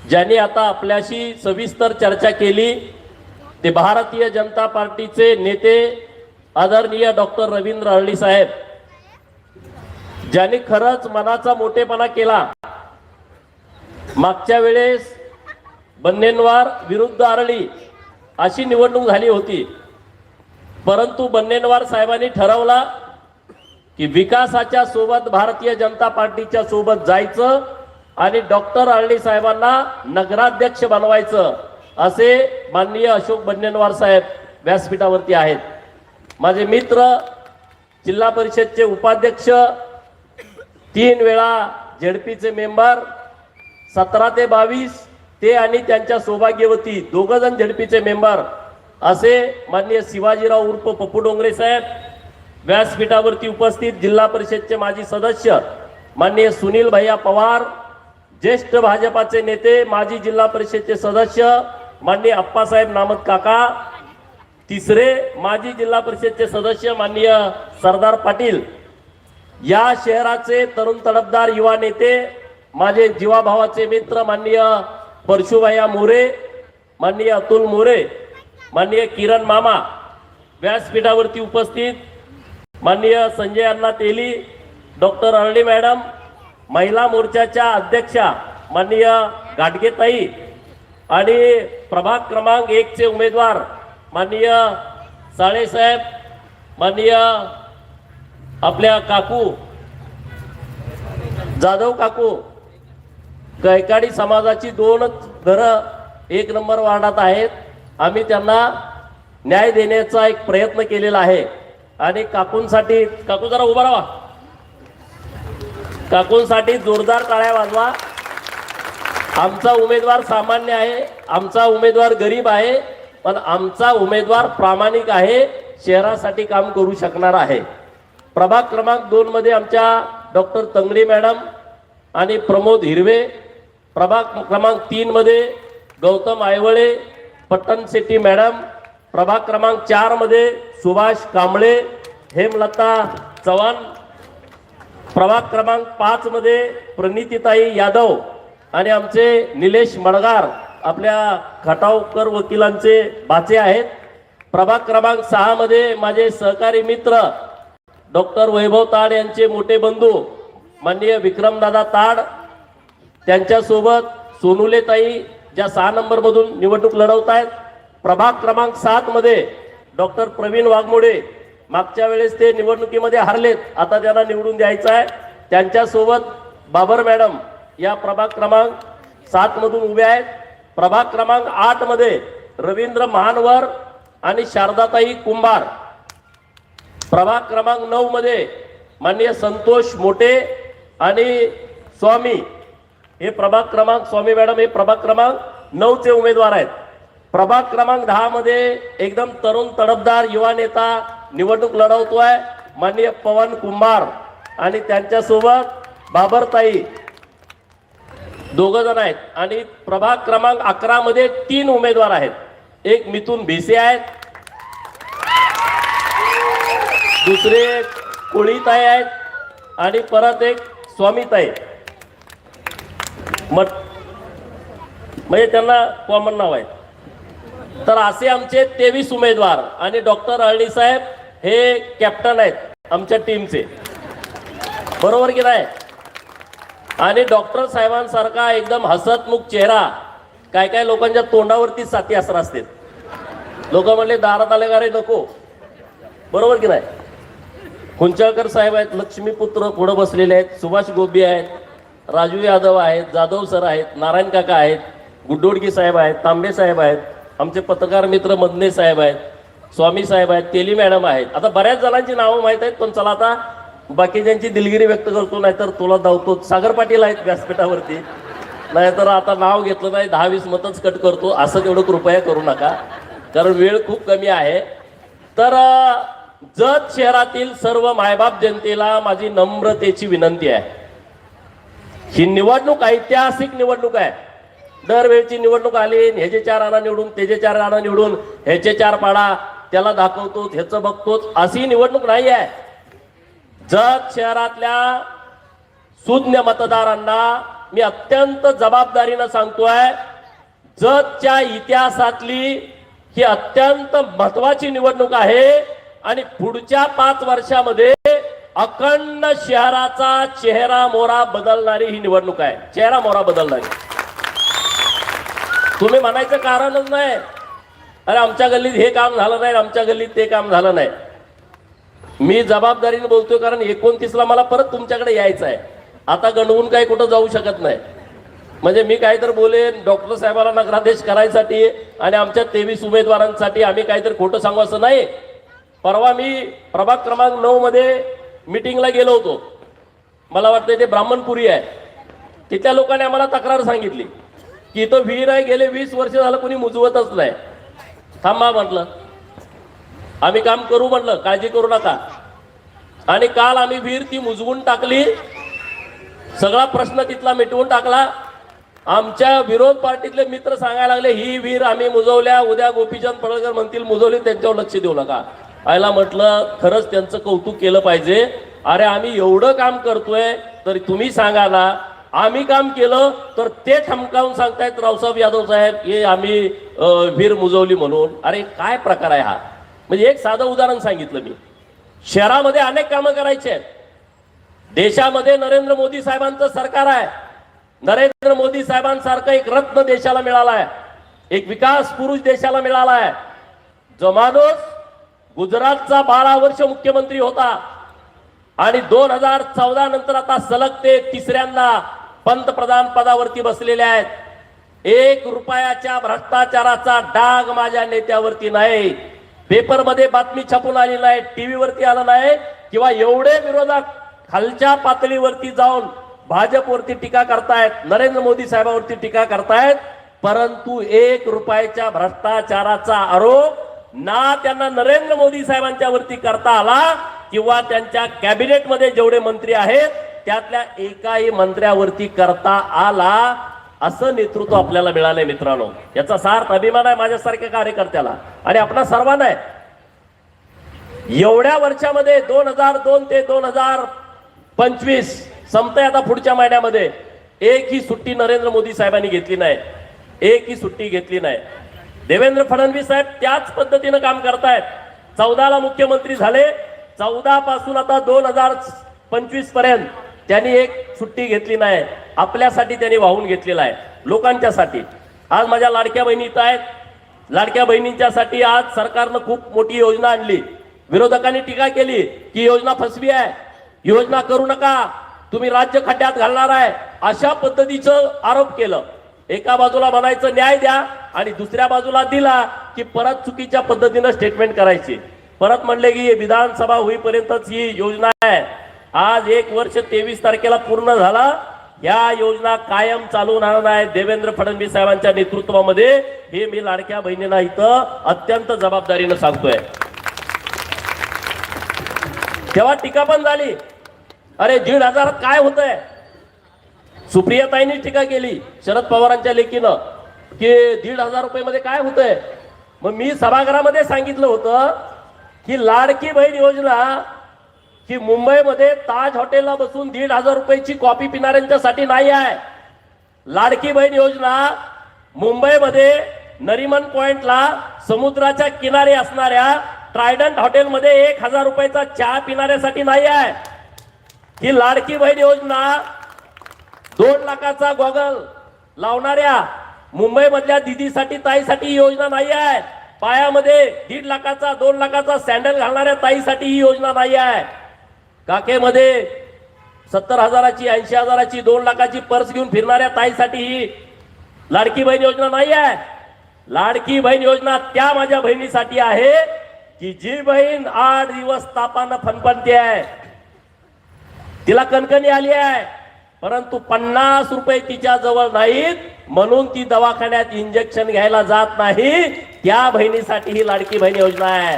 ज्यांनी आता आपल्याशी सविस्तर चर्चा केली ते भारतीय जनता पार्टीचे नेते आदरणीय डॉक्टर रवींद्र अरळी साहेब, ज्यांनी खरंच मनाचा मोठेपणा केला. मागच्या वेळेस बन्नेनवार विरुद्ध आरळी अशी निवडणूक झाली होती, परंतु बन्नेनवार साहेबांनी ठरवला की विकासाच्या सोबत भारतीय जनता पार्टीच्या सोबत जायचं आणि डॉक्टर अरळी साहेबांना नगराध्यक्ष बनवायचं, असे माननीय अशोक बन्नेनवार साहेब व्यासपीठावरती आहेत. माझे मित्र जिल्हा परिषदचे उपाध्यक्ष, 3 वेळा झेडपीचे मेंबर, 17 ते 22 ते आणि त्यांच्या सौभाग्यवती 2 जण झेडपीचे मेंबर असे माननीय शिवाजीराव उर्फ पप्पू डोंगरे साहेब, व्यासपीठावरती उपस्थित जिल्हा परिषदचे माजी सदस्य माननीय सुनील भैया पवार, ज्येष्ठ भाजपाचे नेते माजी जिल्हा परिषदचे सदस्य माननीय अप्पासाहेब नामत काका, 3रे माजी जिल्हा परिषदचे सदस्य माननीय सरदार पाटील, या शहराचे तरुण तडफदार युवा नेते माझे जीवाभावाचे मित्र माननीय परशुभैया मोरे, माननीय अतुल मोरे, माननीय किरण मामा, व्यासपीठावरती उपस्थित माननीय संजय अण्णा तेली, डॉक्टर अरळी मॅडम, महिला मोर्चाच्या अध्यक्षा माननीय गाडगेताई आणि प्रभाग क्रमांक 1 चे उमेदवार माननीय साळेसाहेब, माननीय आपल्या काकू जाधव काकू, कैकाडी समाजाची 2 घरं 1 नंबर वार्डात आहेत. आम्ही त्यांना न्याय देण्याचा एक प्रयत्न केलेला आहे आणि काकूंसाठी, काकू जरा उभा राहा, काकूंसाठी जोरदार टाळ्या वाजवा. आमचा उमेदवार सामान्य आहे, आमचा उमेदवार गरीब आहे, पण आमचा उमेदवार प्रामाणिक आहे, शहरासाठी काम करू शकणार आहे. प्रभाग क्रमांक 2 मध्ये आमच्या डॉक्टर तंगडी मॅडम आणि प्रमोद हिरवे, प्रभाग क्रमांक 3 मध्ये गौतम आयवळे, पट्टण शेट्टी मॅडम, प्रभाग क्रमांक 4 मध्ये सुभाष कांबळे, हेमलता चव्हाण, प्रभाग क्रमांक 5 मध्ये प्रणितीताई यादव आणि आमचे निलेश मडगार आपल्या खटावकर वकिलांचे भाचे आहेत. प्रभाग क्रमांक 6 मध्ये माझे सहकारी मित्र डॉक्टर वैभव ताड यांचे मोठे बंधू माननीय विक्रमदादा ताड, त्यांच्यासोबत सोनुलेताई ज्या 6 नंबर मधून निवडणूक लढवत आहेत. प्रभाग क्रमांक 7 मध्ये डॉक्टर प्रवीण वाघमोडे, मागच्या वेळेस ते निवडणुकीमध्ये हरलेत, आता त्यांना निवडून द्यायचं आहे, त्यांच्यासोबत बाबर मॅडम या प्रभाग क्रमांक 7 मधून उभे आहेत. प्रभाग क्रमांक 8 मध्ये रवींद्र महानवर आणि शारदाताई कुंभार, प्रभाग क्रमांक 9 मध्ये माननीय संतोष मोठे आणि स्वामी, हे प्रभाग क्रमांक स्वामी मॅडम हे प्रभाग क्रमांक 9 चे उमेदवार आहेत. प्रभाग क्रमांक 10 मध्ये एकदम तरुण तडफदार युवा नेता निवडणूक लढवतोय माननीय पवन कुंभार आणि त्यांच्यासोबत बाबरताई, 2 जण आहेत. आणि प्रभाग क्रमांक 11 मध्ये 3 उमेदवार आहेत. एक मिथुन भिसे आहेत, दुसरे कोळीताई आहेत आणि परत एक स्वामीताई, म्हणजे त्यांना कॉमन नाव आहे. तर असे आमचे 23 उमेदवार आणि डॉक्टर अरळी साहेब हे कॅप्टन आहेत आमच्या टीमचे, बरोबर की नाही. आणि डॉक्टर साहेबांसारखा एकदम हसतमुख चेहरा, काय काय लोकांच्या तोंडावरती साथी असर असते. लोक म्हणले दारात आले का रे नको, बरोबर की नाही. कुंचाळकर साहेब आहेत, लक्ष्मीपुत्र पुढे बसलेले आहेत, सुभाष गोबी आहेत, राजू यादव आहेत, जाधव सर आहेत, नारायण काका आहेत, गुड्डोडगी साहेब आहेत, तांबे साहेब आहेत, आमचे पत्रकार मित्र मदने साहेब आहेत, स्वामी साहेब आहेत, तेली मॅडम आहेत. आता बऱ्याच जणांची नावं माहीत आहेत, पण चला आता बाकीच्यांची दिलगिरी व्यक्त करतो, नाहीतर तुला धावतो. सागर पाटील आहेत व्यासपीठावरती, नाहीतर आता नाव घेतलं नाही 10-20 मतच कट करतो, असं तेवढं कृपया करू नका, कारण वेळ खूप कमी आहे. तर जत शहरातील सर्व मायबाप जनतेला माझी नम्रतेची विनंती आहे. ही निवडणूक ऐतिहासिक निवडणूक आहे. दरवेळची निवडणूक आली, ह्याचे 4 आणा निवडून, त्याचे 4 आणा निवडून, ह्याचे 4 पाडा, त्याला दाखवतो, ह्याचं बघतोच, अशी निवडणूक नाही आहे. जत शहरातल्या सुज्ञ मतदारांना मी अत्यंत जबाबदारीनं सांगतोय, जतच्या इतिहासातली ही अत्यंत महत्वाची निवडणूक आहे आणि पुढच्या 5 वर्षामध्ये अखंड शहराचा चेहरा मोहरा बदलणारी ही निवडणूक आहे. चेहरा मोहरा बदलणारी. तुम्ही म्हणायचं कारणच नाही, अरे आमच्या गल्लीत हे काम झालं नाही, आमच्या गल्लीत ते काम झालं नाही. मी जबाबदारीने बोलतोय, कारण 29ला मला परत तुमच्याकडे यायचं आहे. आता गंडवून काही कुठं जाऊ शकत नाही. म्हणजे मी काहीतरी बोलेन डॉक्टर साहेबाला नगराधीश करायसाठी आणि आमच्या 23 उमेदवारांसाठी आम्ही काहीतरी खोटं सांगू असं नाही. परवा मी प्रभाग क्रमांक 9 मध्ये मीटिंगला गेलो होतो. मला वाटतं ते ब्राह्मणपुरी आहे. तिथल्या लोकांनी आम्हाला तक्रार सांगितली की इथं विहीर आहे, गेले 20 वर्ष झालं कोणी मुजवतच नाही. थांबा म्हटलं, आम्ही काम करू म्हटलं, काळजी करू नका. आणि काल आम्ही विहीर ती मुजवून टाकली, सगळा प्रश्न तिथला मिटवून टाकला. आमच्या विरोध पार्टीतले मित्र सांगायला लागले ही विहीर आम्ही मुजवल्या, उद्या गोपीचंद पडळकर म्हणतील मुजवली, त्यांच्यावर लक्ष देऊ नका. आयला म्हटलं खरंच त्यांचं कौतुक केलं पाहिजे. अरे आम्ही एवढं काम करतोय तरी तुम्ही सांगा ना, आम्ही काम केलं तर ते ठमकावून सांगतायत रावसाहेब यादव साहेब हे आम्ही विहीर मुजवली म्हणून. अरे काय प्रकार आहे हा. म्हणजे एक साधं उदाहरण सांगितलं मी. शहरामध्ये अनेक कामं करायची आहेत. देशामध्ये नरेंद्र मोदी साहेबांचं सरकार आहे. नरेंद्र मोदी साहेबांसारखं एक रत्न देशाला मिळाला आहे, एक विकास पुरुष देशाला मिळाला आहे. जो माणूस गुजरातचा 12 वर्ष मुख्यमंत्री होता आणि 2014 नंतर आता सलग ते 3ऱ्यांदा पंतप्रधान पदावरती बसलेले आहेत. 1 रुपयाच्या भ्रष्टाचाराचा डाग माझ्या नेत्यावरती नाही. पेपरमध्ये बातमी छापून आली नाही, टीव्हीवरती आलं नाही, किंवा एवढे विरोधक खालच्या पातळीवरती जाऊन भाजपवरती टीका करतायत, नरेंद्र मोदी साहेबांवरती टीका करतायत, परंतु 1 रुपयाच्या भ्रष्टाचाराचा आरोप ना त्यांना नरेंद्र मोदी साहेबांच्या वरती करता आला किंवा त्यांच्या कॅबिनेटमध्ये जेवढे मंत्री आहेत त्यातल्या एकाही मंत्र्यावरती करता आला. असं नेतृत्व आपल्याला मिळालंय मित्रांनो. याचा सार्थ अभिमान आहे माझ्यासारख्या कार्यकर्त्याला आणि आपणा सर्वांना आहे. एवढ्या वर्षामध्ये 2002 ते 2025 संपतंय आता पुढच्या महिन्यामध्ये, एकही सुट्टी नरेंद्र मोदी साहेबांनी घेतली नाही, एकही सुट्टी घेतली नाही. देवेंद्र फडणवीस साहेब त्याच पद्धतीनं काम करतायत. 14ला मुख्यमंत्री झाले, 14 पासून आता 2025 पर्यंत त्यांनी एक सुट्टी घेतली नाही. आपल्यासाठी त्यांनी वाहून घेतलेला आहे, लोकांच्यासाठी. आज माझ्या लाडक्या बहिणी इथं आहेत. लाडक्या बहिणींच्यासाठी आज सरकारनं खूप मोठी योजना आणली. विरोधकांनी टीका केली की योजना फसवी आहे, योजना करू नका, तुम्ही राज्य खड्ड्यात घालणार आहे, अशा पद्धतीचं आरोप केलं. एका बाजूला म्हणायचं न्याय द्या आणि दुसऱ्या बाजूला दिला की परत चुकीच्या पद्धतीनं स्टेटमेंट करायची. परत म्हणले की विधानसभा होईपर्यंतच ही योजना आहे. आज 1 वर्ष 23 तारखेला पूर्ण झाला. या योजना कायम चालू राहणार आहे देवेंद्र फडणवीस साहेबांच्या नेतृत्वामध्ये. हे मी लाडक्या बहिणींना इथं अत्यंत जबाबदारीनं सांगतोय. तेव्हा टीका पण झाली, अरे 1,500 काय होतंय. सुप्रियाताईंनी टीका केली शरद पवारांच्या लेखीनं की 1,500 रुपये काय होतंय. मग मी सभागृहामध्ये सांगितलं होतं की लाडकी बहीण योजना ही मुंबईमध्ये ताज हॉटेलला बसून 1,500 रुपयाची कॉफी पिणाऱ्यांच्यासाठी नाही आहे. लाडकी बहीण योजना मुंबईमध्ये नरिमन पॉइंटला समुद्राच्या किनारी असणाऱ्या ट्रायडंट हॉटेलमध्ये 1,000 रुपयाचा चहा पिणाऱ्यासाठी नाही आहे. ही लाडकी बहीण योजना 2 लाखाचा गॉगल लावणाऱ्या मुंबईमधल्या दिदीसाठी ताईसाठी ही योजना नाही आहे. पायामध्ये 1.5 लाखाचा 2 लाखाचा सॅन्डल घालणाऱ्या ताईसाठी ही योजना नाही आहे. काकेमध्ये 70,000ची 80,000ची 2 लाखाची पर्स घेऊन फिरणाऱ्या ताईसाठी ही लाडकी बहीण योजना नाही आहे. लाडकी बहीण योजना त्या माझ्या बहिणीसाठी आहे की जी बहीण 8 दिवस तापानं फणफणते आहे, तिला कणकणी आली आहे, परंतु 50 रुपये तिच्या जवळ नाहीत म्हणून ती दवाखान्यात इंजेक्शन घ्यायला जात नाही. त्या बहिणीसाठी ही लाडकी बहीण योजना आहे.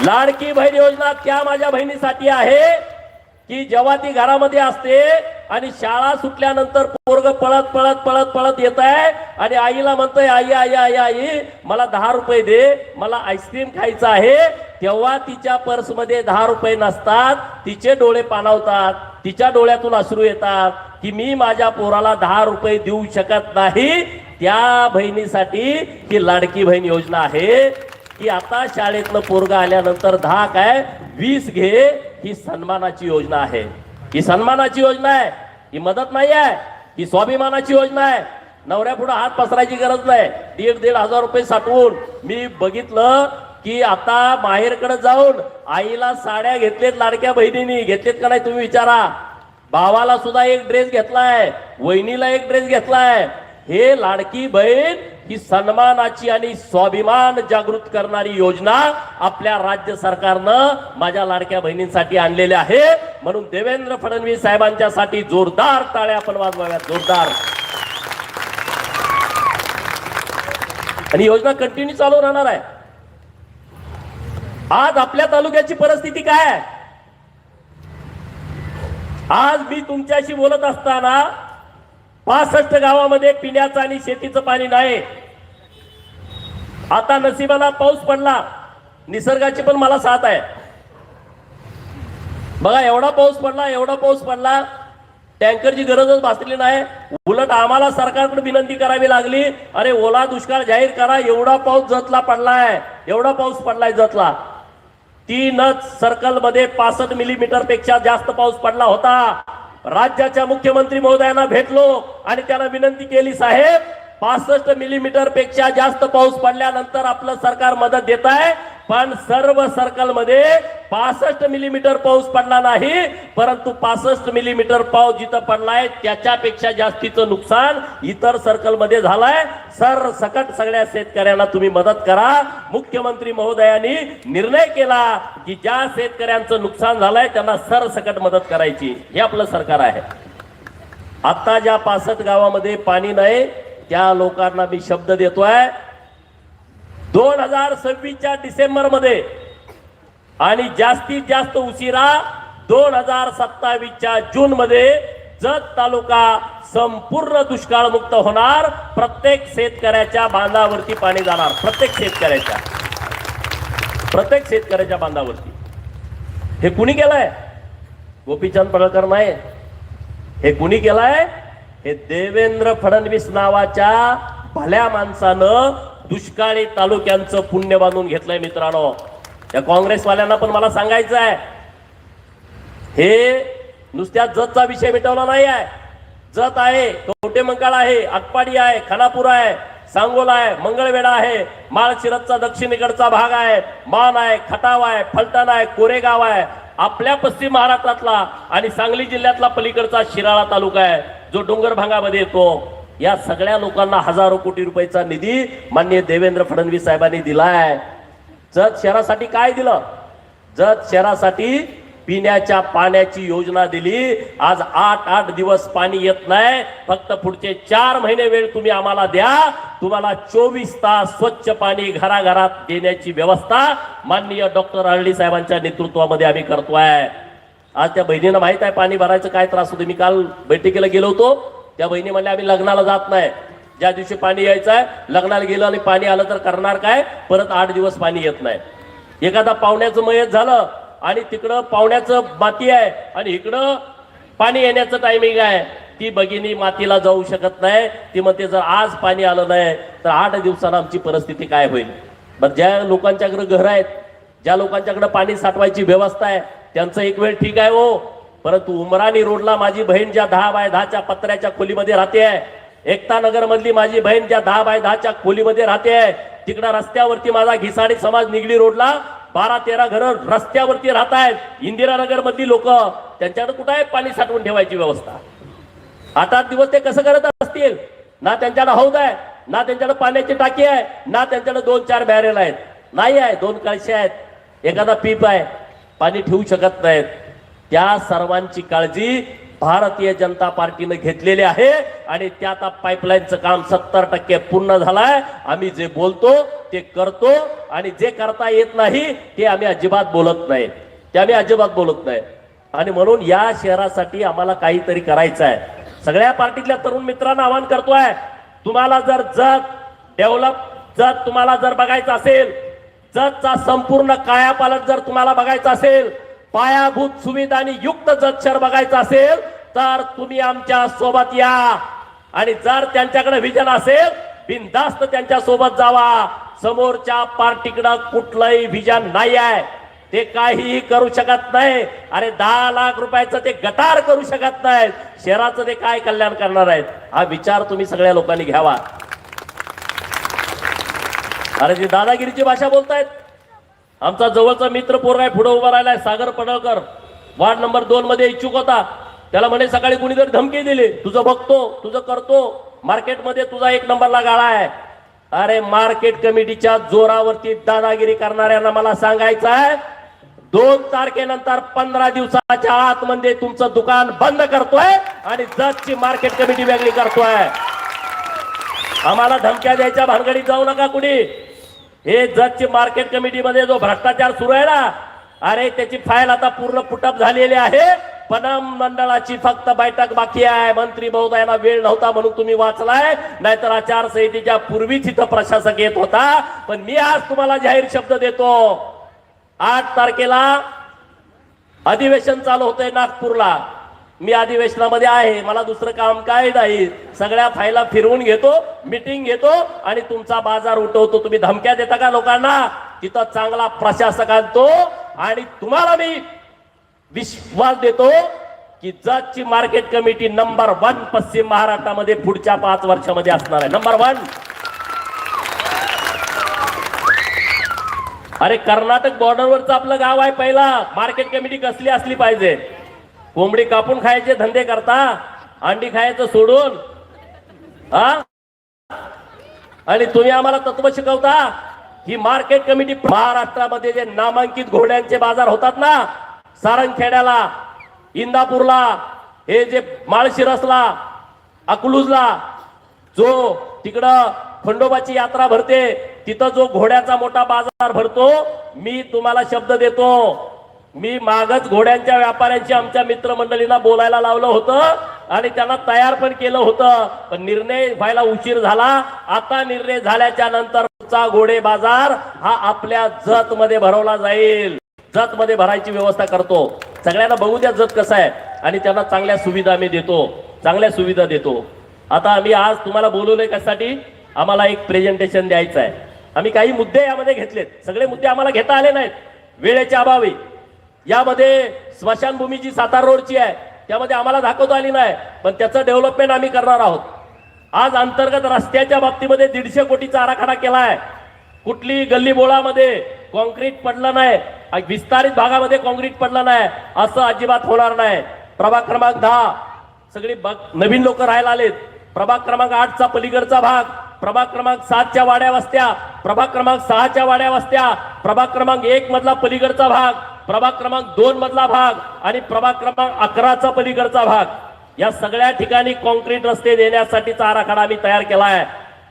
लाडकी बहीण योजना त्या माझ्या बहिणीसाठी आहे की जेव्हा ती घरामध्ये असते आणि शाळा सुटल्यानंतर पोरग पळत पळत पळत पळत येत आहे आणि आईला म्हणतोय आई आई आई आई मला 10 रुपये दे, मला आईस्क्रीम खायचं आहे, तेव्हा तिच्या पर्समध्ये 10 रुपये नसतात. तिचे डोळे पाणावतात, तिच्या डोळ्यातून अश्रू येतात की मी माझ्या पोराला 10 रुपये देऊ शकत नाही. त्या बहिणीसाठी ही लाडकी बहीण योजना आहे की आता शाळेतनं पोरग आल्यानंतर 10 काय 20 घे. ही सन्मानाची योजना आहे. ही सन्मानाची योजना आहे. ही मदत नाही आहे. ही स्वाभिमानाची योजना आहे. नवऱ्या पुढे हात पसरायची गरज नाही. 1,500 रुपये साठवून मी बघितलं की आता माहेरकडे जाऊन आईला साड्या घेतलेत, लाडक्या बहिणींनी घेतलेत का नाही तुम्ही विचारा. भावाला सुद्धा एक ड्रेस घेतलाय, वहिनीला एक ड्रेस घेतलाय. हे लाडकी बहीण ही सन्मानाची आणि स्वाभिमान जागृत करणारी योजना आपल्या राज्य सरकारनं माझ्या लाडक्या बहिणींसाठी आणलेली आहे. म्हणून देवेंद्र फडणवीस साहेबांच्यासाठी जोरदार टाळ्या आपण वाजवाव्यात, जोरदार. आणि योजना कंटिन्यू चालू राहणार आहे. आज आपल्या तालुक्याची परिस्थिती काय आहे? आज मी तुमच्याशी बोलत असताना 65 गावामध्ये पिण्याचं आणि शेतीचं पाणी नाही. आता नशिबाला पाऊस पडला, निसर्गाची पण मला साथ आहे. बघा एवढा पाऊस पडला, टँकरची गरजच भासली नाही. उलट आम्हाला सरकारकडे विनंती करावी लागली, अरे ओला दुष्काळ जाहीर करा. एवढा पाऊस जतला पडलाय, एवढा पाऊस पडलाय जतला. 3 सर्कल मध्ये 65 मिलीमीटर पेक्षा जास्त पाऊस पडला होता. राज्याच्या मुख्यमंत्री महोदयांना भेटलो आणि त्यांना विनंती केली, साहेब 65 मिलीमीटर पेक्षा जास्त पाऊस पडल्यानंतर आपलं सरकार मदत देत आहे, पण सर्व सर्कल मध्ये 65 मिलीमीटर पाऊस पडला नाही, परंतु 65 मिलीमीटर पाऊस जिथं पडलाय त्याच्यापेक्षा जास्तीचं नुकसान इतर सर्कल मध्ये झालंय. सरसकट सगळ्या शेतकऱ्यांना तुम्ही मदत करा. मुख्यमंत्री महोदयांनी निर्णय केला की ज्या शेतकऱ्यांचं नुकसान झालंय त्यांना सरसकट मदत करायची. हे आपलं सरकार आहे. आता ज्या 65 गावामध्ये पाणी नाही त्या लोकांना मी शब्द देतोय, 2026च्या डिसेंबर मध्ये आणि जास्तीत जास्त उशिरा 2027च्या जून मध्ये जत तालुका संपूर्ण दुष्काळ मुक्त होणार. प्रत्येक शेतकऱ्याच्या बांधावरती पाणी जाणार, प्रत्येक शेतकऱ्याच्या बांधावरती. हे कुणी केलंय? गोपीचंद पडळकर नाही. हे कुणी केलंय? हे देवेंद्र फडणवीस नावाच्या भल्या माणसानं दुष्काळी तालुक्यांचं पुण्य बांधून घेतलंय. मित्रांनो, या काँग्रेसवाल्यांना पण मला सांगायचं आहे, हे नुसत्या जतचा विषय मिटवला नाही आहे. जत आहे, कवटेमंकाळ आहे, आटपाडी आहे, खानापूर आहे, सांगोला आहे, मंगळवेढा आहे, माळशिरसचा दक्षिणेकडचा भाग आहे, मान आहे, खटाव आहे, फलटण आहे, कोरेगाव आहे. आपल्या पश्चिम महाराष्ट्रातला आणि सांगली जिल्ह्यातला पलीकडचा शिराळा तालुका आहे जो डोंगर भागामध्ये येतो. या सगळ्या लोकांना हजारो कोटी रुपयाचा निधी माननीय देवेंद्र फडणवीस साहेबांनी दिलाय. जत शहरासाठी काय दिलं? जत शहरासाठी पिण्याच्या पाण्याची योजना दिली. आज 8 दिवस पाणी येत नाही. फक्त पुढचे 4 महिने वेळ तुम्ही आम्हाला द्या, तुम्हाला 24 तास स्वच्छ पाणी घराघरात देण्याची व्यवस्था माननीय डॉक्टर अरळी साहेबांच्या नेतृत्वामध्ये आम्ही करतोय. आज त्या बहिणींना माहित आहे पाणी भरायचं काय त्रास होतो. मी काल बैठकीला गेलो होतो, त्या बहिणी म्हणल्या आम्ही लग्नाला जात नाही, ज्या दिवशी पाणी यायचं आहे लग्नाला गेलं आणि पाणी आलं तर करणार काय, परत 8 दिवस पाणी येत नाही. एखादा पाहुण्याचं मयत झालं आणि तिकडं पाहुण्याचं माती आहे आणि इकडं पाणी येण्याचं टायमिंग आहे, ती भगिनी मातीला जाऊ शकत नाही. ती म्हणते जर आज पाणी आलं नाही तर 8 दिवसांना आमची परिस्थिती काय होईल. बरं, ज्या लोकांच्याकडे घर आहेत, ज्या लोकांच्याकडे पाणी साठवायची व्यवस्था आहे त्यांचं एक वेळ ठीक आहे हो, परंतु उमराणी रोडला माझी बहीण ज्या 10 बाय 10च्या पत्र्याच्या खोलीमध्ये राहते आहे, एकता नगर मधली माझी बहीण ज्या 10 बाय 10च्या खोलीमध्ये राहते आहे, तिकडं रस्त्यावरती माझा घिसाडी समाज निगडी रोडला 12-13 घरं रस्त्यावरती राहत आहेत इंदिरानगर मधली लोक, त्यांच्याकडे कुठं आहे पाणी साठवून ठेवायची व्यवस्था? 8-8 दिवस ते कसं करत असतील? ना त्यांच्याकडे हौद आहे, ना त्यांच्याकडे पाण्याची टाकी आहे, ना त्यांच्याकडे 2-4 बॅरेल आहेत, नाही आहे, 2 कळशे आहेत, एखादा पीप आहे, पाणी ठेवू शकत नाहीत. त्या सर्वांची काळजी भारतीय जनता पार्टीने घेतलेली आहे आणि त्या आता पाईपलाईनचं काम 70% पूर्ण झालंय. आम्ही जे बोलतो ते करतो आणि जे करता येत नाही ते आम्ही अजिबात बोलत नाही, ते आम्ही अजिबात बोलत नाही. आणि म्हणून या शहरासाठी आम्हाला काहीतरी करायचं आहे. सगळ्या पार्टीतल्या तरुण मित्रांना आवाहन करतोय, तुम्हाला जर जत तुम्हाला जर बघायचं असेल, जतचा संपूर्ण कायापालट जर तुम्हाला बघायचा असेल, पायाभूत सुविधांनी युक्त जत शहर बघायचं असेल तर तुम्ही आमच्या सोबत या. आणि जर त्यांच्याकडे विजन असेल, बिनधास्त त्यांच्या सोबत जावा. समोरच्या पार्टीकडे कुठलंही विजन नाही आहे, ते काहीही करू शकत नाही. अरे 10 लाख रुपयाचं ते गटार करू शकत नाहीत, शहराचं ते काय कल्याण करणार आहेत? हा विचार तुम्ही सगळ्या लोकांनी घ्यावा. अरे जी दादागिरीची भाषा बोलतायत. आमचा जवळचा मित्र पोरगा पुढे उभा राहिलाय, सागर पडळकर, वार्ड नंबर 2 मध्ये इच्छुक होता. त्याला म्हणे सकाळी कुणीतरी धमकी दिली, तुझं बघतो, तुझं करतो, मार्केटमध्ये तुझा 1 नंबरला गाळा आहे. अरे मार्केट कमिटीच्या जोरावरती दादागिरी करणाऱ्यांना मला सांगायचं आहे, 2 तारखेनंतर 15 दिवसाच्या आतमध्ये तुमचं दुकान बंद करतोय आणि जतची मार्केट कमिटी वेगळी करतोय. आम्हाला धमक्या द्यायच्या भानगडीत जाऊ नका कुणी. हे जतची मार्केट कमिटीमध्ये जो भ्रष्टाचार सुरू आहे ना, अरे त्याची फाईल आता पूर्ण पुटअप झालेली आहे. पनम मंडळाची फक्त बैठक बाकी आहे. मंत्री महोदयांना वेळ नव्हता म्हणून तुम्ही वाचलाय, नाहीतर आचारसंहितेच्या पूर्वीच इथं प्रशासक येत होता. पण मी आज तुम्हाला जाहीर शब्द देतो, 8 तारखेला अधिवेशन चालू होतंय नागपूरला. मी अधिवेशनामध्ये आहे, मला दुसरं काम काय नाही. सगळ्या फायला फिरवून घेतो, मीटिंग घेतो आणि तुमचा बाजार उठवतो. तुम्ही धमक्या देता का लोकांना? तिथं चांगला प्रशासक आणतो आणि तुम्हाला मी विश्वास देतो की जतची मार्केट कमिटी नंबर 1 पश्चिम महाराष्ट्रामध्ये पुढच्या 5 वर्षामध्ये असणार आहे. नंबर 1. अरे कर्नाटक बॉर्डरवरचं आपलं गाव आहे. पहिला मार्केट कमिटी कसली असली पाहिजे? कोंबडी कापून खायचे धंदे करता, अंडी खायचं सोडून, हा? आणि तुम्ही आम्हाला तत्व शिकवता. ही मार्केट कमिटी महाराष्ट्रामध्ये जे नामांकित घोड्यांचे बाजार होतात ना, सारंगखेड्याला, इंदापूरला, हे जे माळशिरसला, अकलूजला, जो तिकडं खंडोबाची यात्रा भरते, तिथं जो घोड्याचा मोठा बाजार भरतो, मी तुम्हाला शब्द देतो, मी मागच घोड्यांच्या व्यापाऱ्यांची आमच्या मित्रमंडळींना बोलायला लावलं होतं आणि त्यांना तयार पण केलं होतं. पण निर्णय व्हायला उशीर झाला. आता निर्णय झाल्याच्या नंतरचा घोडे बाजार हा आपल्या जत मध्ये भरवला जाईल. जत मध्ये भरायची व्यवस्था करतो. सगळ्यांना बघू द्या जत कसं आहे आणि त्यांना चांगल्या सुविधा आम्ही देतो, चांगल्या सुविधा देतो. आता आम्ही आज तुम्हाला बोलवलंय कशासाठी? आम्हाला एक प्रेझेंटेशन द्यायचं आहे. आम्ही काही मुद्दे यामध्ये घेतलेत. सगळे मुद्दे आम्हाला घेता आले नाहीत वेळेच्या अभावी. यामध्ये स्मशानभूमीची सातारा रोडची आहे, त्यामध्ये आम्हाला दाखवता आली नाही, पण त्याचं डेव्हलपमेंट आम्ही करणार आहोत. आज अंतर्गत रस्त्याच्या बाबतीमध्ये 150 कोटीचा आराखडा केलाय. कुठली गल्ली बोळामध्ये कॉन्क्रीट पडलं नाही, विस्तारित भागामध्ये कॉन्क्रीट पडलं नाही, असं अजिबात होणार नाही. प्रभाग क्रमांक 10 सगळी नवीन लोक राहायला आलेत. प्रभाग क्रमांक 8चा पलीकडचा भाग, प्रभाग क्रमांक 7च्या वाड्या वस्त्या, प्रभाग क्रमांक 6च्या वाड्या वस्त्या, प्रभाग क्रमांक 1 मधला पलीकडचा भाग, प्रभाग क्रमांक 2 मधला भाग आणि प्रभाग क्रमांक 11चा पलीकडचा भाग, या सगळ्या ठिकाणी कॉन्क्रीट रस्ते देण्यासाठीचा आराखडा आम्ही तयार केला आहे.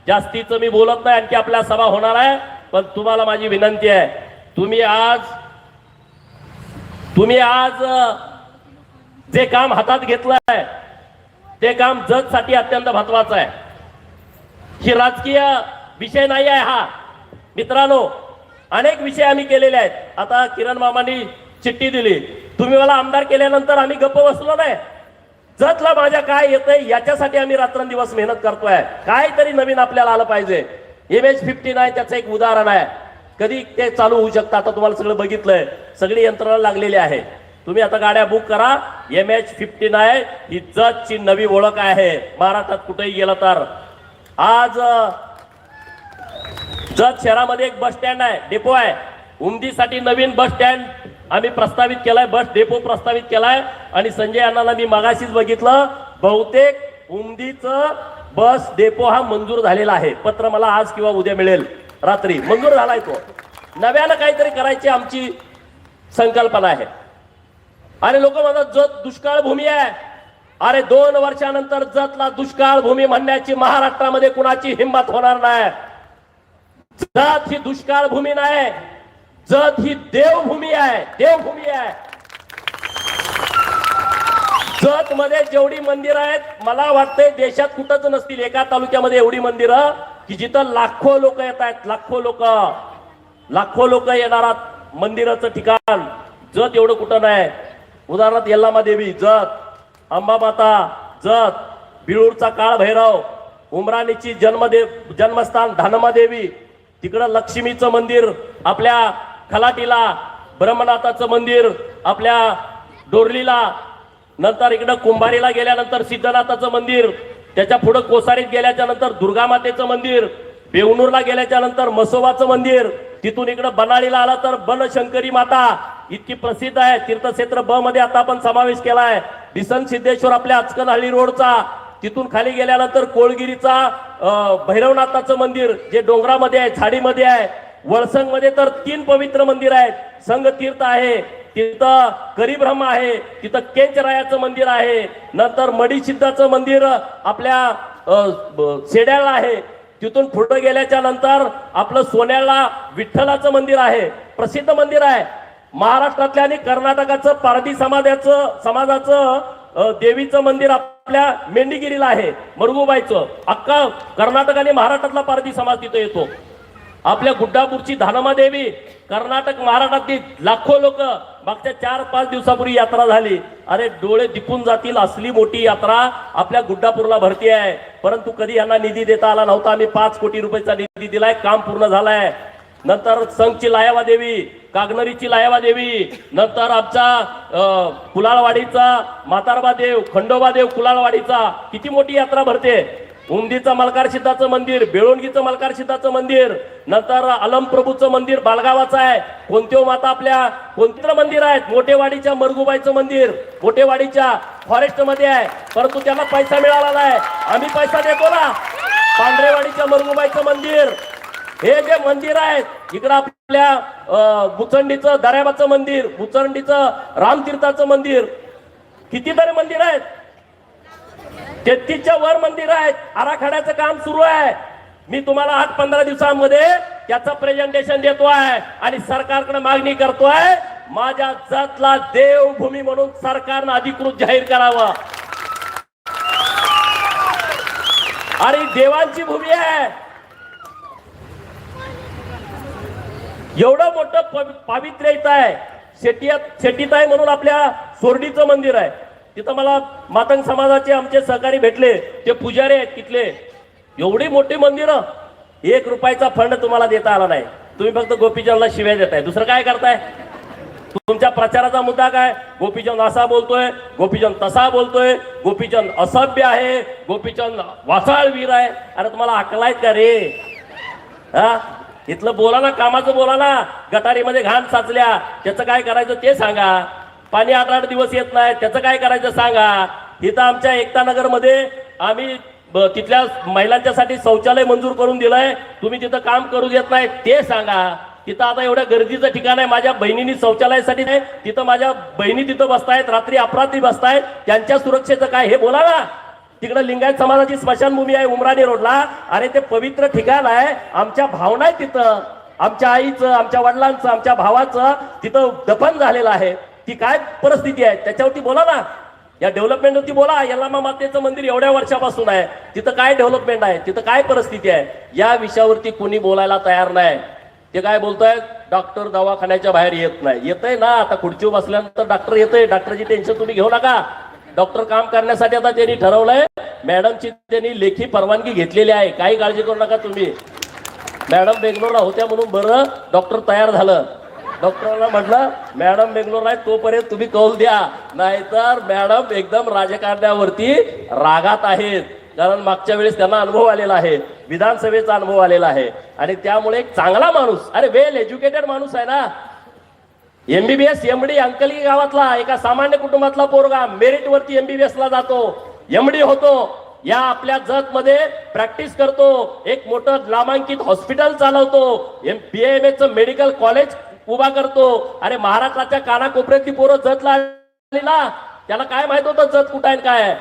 जास्तीचं मी बोलत नाही, आणखी आपल्या सभा होणार आहे. पण तुम्हाला माझी विनंती आहे, तुम्ही आज जे काम हातात घेतलंय ते काम जतसाठी अत्यंत महत्वाचं आहे. ही राजकीय विषय नाही आहे हा. मित्रांनो, अनेक विषय आम्ही केलेले आहेत. आता किरण मामांनी चिठ्ठी दिली, तुम्ही मला आमदार केल्यानंतर आम्ही गप्प बसलो नाही. जतला माझ्या काय येतंय याच्यासाठी आम्ही रात्रंदिवस मेहनत करतोय. काहीतरी नवीन आपल्याला आलं पाहिजे. MH59 त्याचं एक उदाहरण आहे. कधी ते चालू होऊ शकतं. आता तुम्हाला सगळं बघितलंय, सगळी यंत्रणा लागलेली आहे. तुम्ही आता गाड्या बुक करा. MH59 ही जतची नवी ओळख आहे महाराष्ट्रात कुठेही गेलं तर. आज जत शहरामध्ये एक बस स्टँड आहे, डेपो आहे. उमदीसाठी नवीन बस स्टँड आम्ही प्रस्तावित केलाय, बस डेपो प्रस्तावित केलाय आणि संजय अण्णांना मी मगाशीच बघितलं, बहुतेक उमदीचं बस डेपो हा मंजूर झालेला आहे. पत्र मला आज किंवा उद्या मिळेल, रात्री मंजूर झालाय तो. नव्यानं काहीतरी करायची आमची संकल्पना आहे. आणि लोक म्हणतात जत दुष्काळ भूमी आहे. अरे 2 वर्षानंतर जतला दुष्काळ भूमी म्हणण्याची महाराष्ट्रामध्ये कुणाची हिंमत होणार नाही. जत ही दुष्काळ भूमी नाही, जत ही देवभूमी आहे, देवभूमी आहे. जत मध्ये जेवढी मंदिरं आहेत, मला वाटतंय देशात कुठंच नसतील एका तालुक्यामध्ये एवढी मंदिरं की जिथं लाखो लोक येत आहेत. लाखो लोक येणारा मंदिराचं ठिकाण जत एवढं कुठं नाही. उदाहरणार्थ यल्लामा देवी जत, अंबामाता जत, बिळूरचा काळ भैरव, उमराणीची जन्मस्थान धानमा देवी, तिकडं लक्ष्मीचं मंदिर आपल्या खलाटीला, ब्रह्मनाथाचं मंदिर आपल्या डोरलीला, नंतर इकडं कुंभारीला गेल्यानंतर सिद्धनाथाचं मंदिर, त्याच्या पुढे कोसारीत गेल्याच्या नंतर दुर्गा मातेचं मंदिर, बेवनूरला गेल्याच्या नंतर मसोबाचं मंदिर, तिथून इकडे बनाळीला आला तर बनशंकरी माता इतकी प्रसिद्ध आहे. तीर्थक्षेत्र ब मध्ये आता आपण समावेश केलाय. बिसन सिद्धेश्वर आपल्या अचकनहळ्ळी रोडचा, तिथून खाली गेल्यानंतर कोळगिरीचा भैरवनाथाचं मंदिर जे डोंगरामध्ये आहे, झाडीमध्ये आहे. वळसंग मध्ये तर 3 पवित्र मंदिर आहेत. संघ तीर्थ आहे, तिथं करीब्रह्म आहे, तिथं केंचरायाचं मंदिर आहे. नंतर मडीसिद्धाचं मंदिर आपल्या सेड्याला आहे. तिथून पुढे गेल्याच्या नंतर आपलं सोन्याला विठ्ठलाचं मंदिर आहे, प्रसिद्ध मंदिर आहे. महाराष्ट्रातल्या आणि कर्नाटकाचं पारधी समाजाचं देवीचं मंदिर आपल्या मेंढीगिरीला आहे, मरगुबाईचं. अख्खा कर्नाटक आणि महाराष्ट्रातला पारधी समाज तिथं येतो. आपल्या गुड्डापूरची धानमा देवी, कर्नाटक महाराष्ट्रातील लाखो लोक. मागच्या 4-5 दिवसापूर्वी यात्रा झाली. अरे डोळे दिपून जातील, असली मोठी यात्रा आपल्या गुड्डापूरला भरती आहे. परंतु कधी यांना निधी देता आला नव्हता. आम्ही 5 कोटी रुपयाचा निधी दिलाय, काम पूर्ण झालाय. नंतर संघची लायवा देवी, कागनरीची लायवा देवी, नंतर आमचा कुलाळवाडीचा म्हातारबा देव, खंडोबा देव कुलाळवाडीचा, किती मोठी यात्रा भरते. उमदीचं मलकार सिद्धाचं मंदिर, बेळोणगीचं मलकार सिद्धाचं मंदिर, नंतर अलमप्रभूचं मंदिर बालगावाचं आहे. कोणत्या माता आपल्या कोणते मंदिर आहेत. मोठेवाडीच्या मरगुबाईचं मंदिर मोठेवाडीच्या फॉरेस्ट मध्ये आहे, परंतु त्याला पैसा मिळाला नाही. आम्ही पैसा देतो ना. पांढरेवाडीच्या मरगुबाईचं मंदिर, हे जे मंदिर आहेत इकडं आपल्या बुचंडीचं दर्याबाचं मंदिर, बुचंडीचं रामतीर्थाचं मंदिर, कितीतरी मंदिर आहेत. 33च्या वर मंदिर आहेत. आराखड्याचं काम सुरू आहे. मी तुम्हाला 8-15 दिवसांमध्ये त्याचं प्रेझेंटेशन देतो आहे आणि सरकारकडे मागणी करतोय, माझ्या जतला देवभूमी म्हणून सरकारनं अधिकृत जाहीर करावं. आणि देवांची भूमी आहे. एवढं मोठं पावित्र्य इथं आहे. शेटीताई म्हणून आपल्या सोरडीचं मंदिर आहे. तिथं मला मातंग समाजाचे आमचे सहकारी भेटले, ते पुजारी आहेत तिथले. एवढी मोठी मंदिरं, 1 रुपयाचा फंड तुम्हाला देता आला नाही. तुम्ही फक्त गोपीचंदला शिव्या देताय, दुसरं काय करताय. तुमच्या प्रचाराचा मुद्दा काय. गोपीचंद असा बोलतोय, गोपीचंद तसा बोलतोय, गोपीचंद असभ्य आहे, गोपीचंद वासाळवीर आहे. अरे तुम्हाला अक्कल आहेत का रे. हा, इथलं बोला ना, कामाचं बोला ना. गटारीमध्ये घाण साचल्या, त्याचं काय करायचं ते सांगा. पाणी 8-8 दिवस येत नाही, त्याचं काय करायचं सांगा. इथं आमच्या एकता नगर मध्ये आम्ही तिथल्या महिलांच्यासाठी शौचालय मंजूर करून दिलंय, तुम्ही तिथं काम करू देत नाही ते सांगा. तिथं आता एवढ्या गर्दीचं ठिकाण आहे. माझ्या बहिणींनी शौचालयासाठी नाही, तिथं माझ्या बहिणी तिथं बसतायत, रात्री अपरात्री बसतायत, त्यांच्या सुरक्षेचं काय हे बोला ना. तिकडे लिंगायत समाजाची स्मशानभूमी आहे उमराणी रोडला. अरे ते पवित्र ठिकाण आहे. आमच्या भावना आहे तिथं, आमच्या आईचं, आमच्या वडिलांचं, आमच्या भावाचं तिथं दफन झालेलं आहे. ती काय परिस्थिती आहे त्याच्यावरती बोला ना. या डेव्हलपमेंटवरती बोला. यल्लामा मातेचं मंदिर एवढ्या वर्षापासून आहे, तिथं काय डेव्हलपमेंट आहे, तिथं काय परिस्थिती आहे, या विषयावरती कोणी बोलायला तयार नाही. ते काय बोलतायत, डॉक्टर दवाखान्याच्या बाहेर येत नाही. येतंय ना, आता खुर्चीवर बसल्यानंतर डॉक्टर येतंय. डॉक्टरची टेन्शन तुम्ही घेऊ नका. डॉक्टर काम करण्यासाठी आता त्यांनी ठरवलंय, मॅडमची त्यांनी लेखी परवानगी घेतलेली आहे. काही काळजी करू नका तुम्ही. मॅडम बेंगलोरला होत्या म्हणून बरं डॉक्टर तयार झालं. डॉक्टरांना म्हटलं मॅडम बेंगलोर आहे तोपर्यंत तुम्ही कौल द्या, नाहीतर मॅडम एकदम राजकारण्यावरती रागात आहेत. कारण मागच्या वेळेस त्यांना अनुभव आलेला आहे. विधानसभेचा अनुभव आलेला आहे आणि त्यामुळे एक चांगला माणूस, अरे वेल एज्युकेटेड माणूस आहे ना. MBBS MD अंकली गावातला एका सामान्य कुटुंबातला पोरगा मेरिट वरती MBBS ला जातो, MD होतो, या आपल्या जत मध्ये प्रॅक्टिस करतो, एक मोठं नामांकित हॉस्पिटल चालवतो, PMA चं मेडिकल कॉलेज उभा करतो. अरे महाराष्ट्राच्या कानाकोपऱ्यातली पोरं जतला आली ना, त्याला काय माहित होतं जत कुठं आहे काय आहे.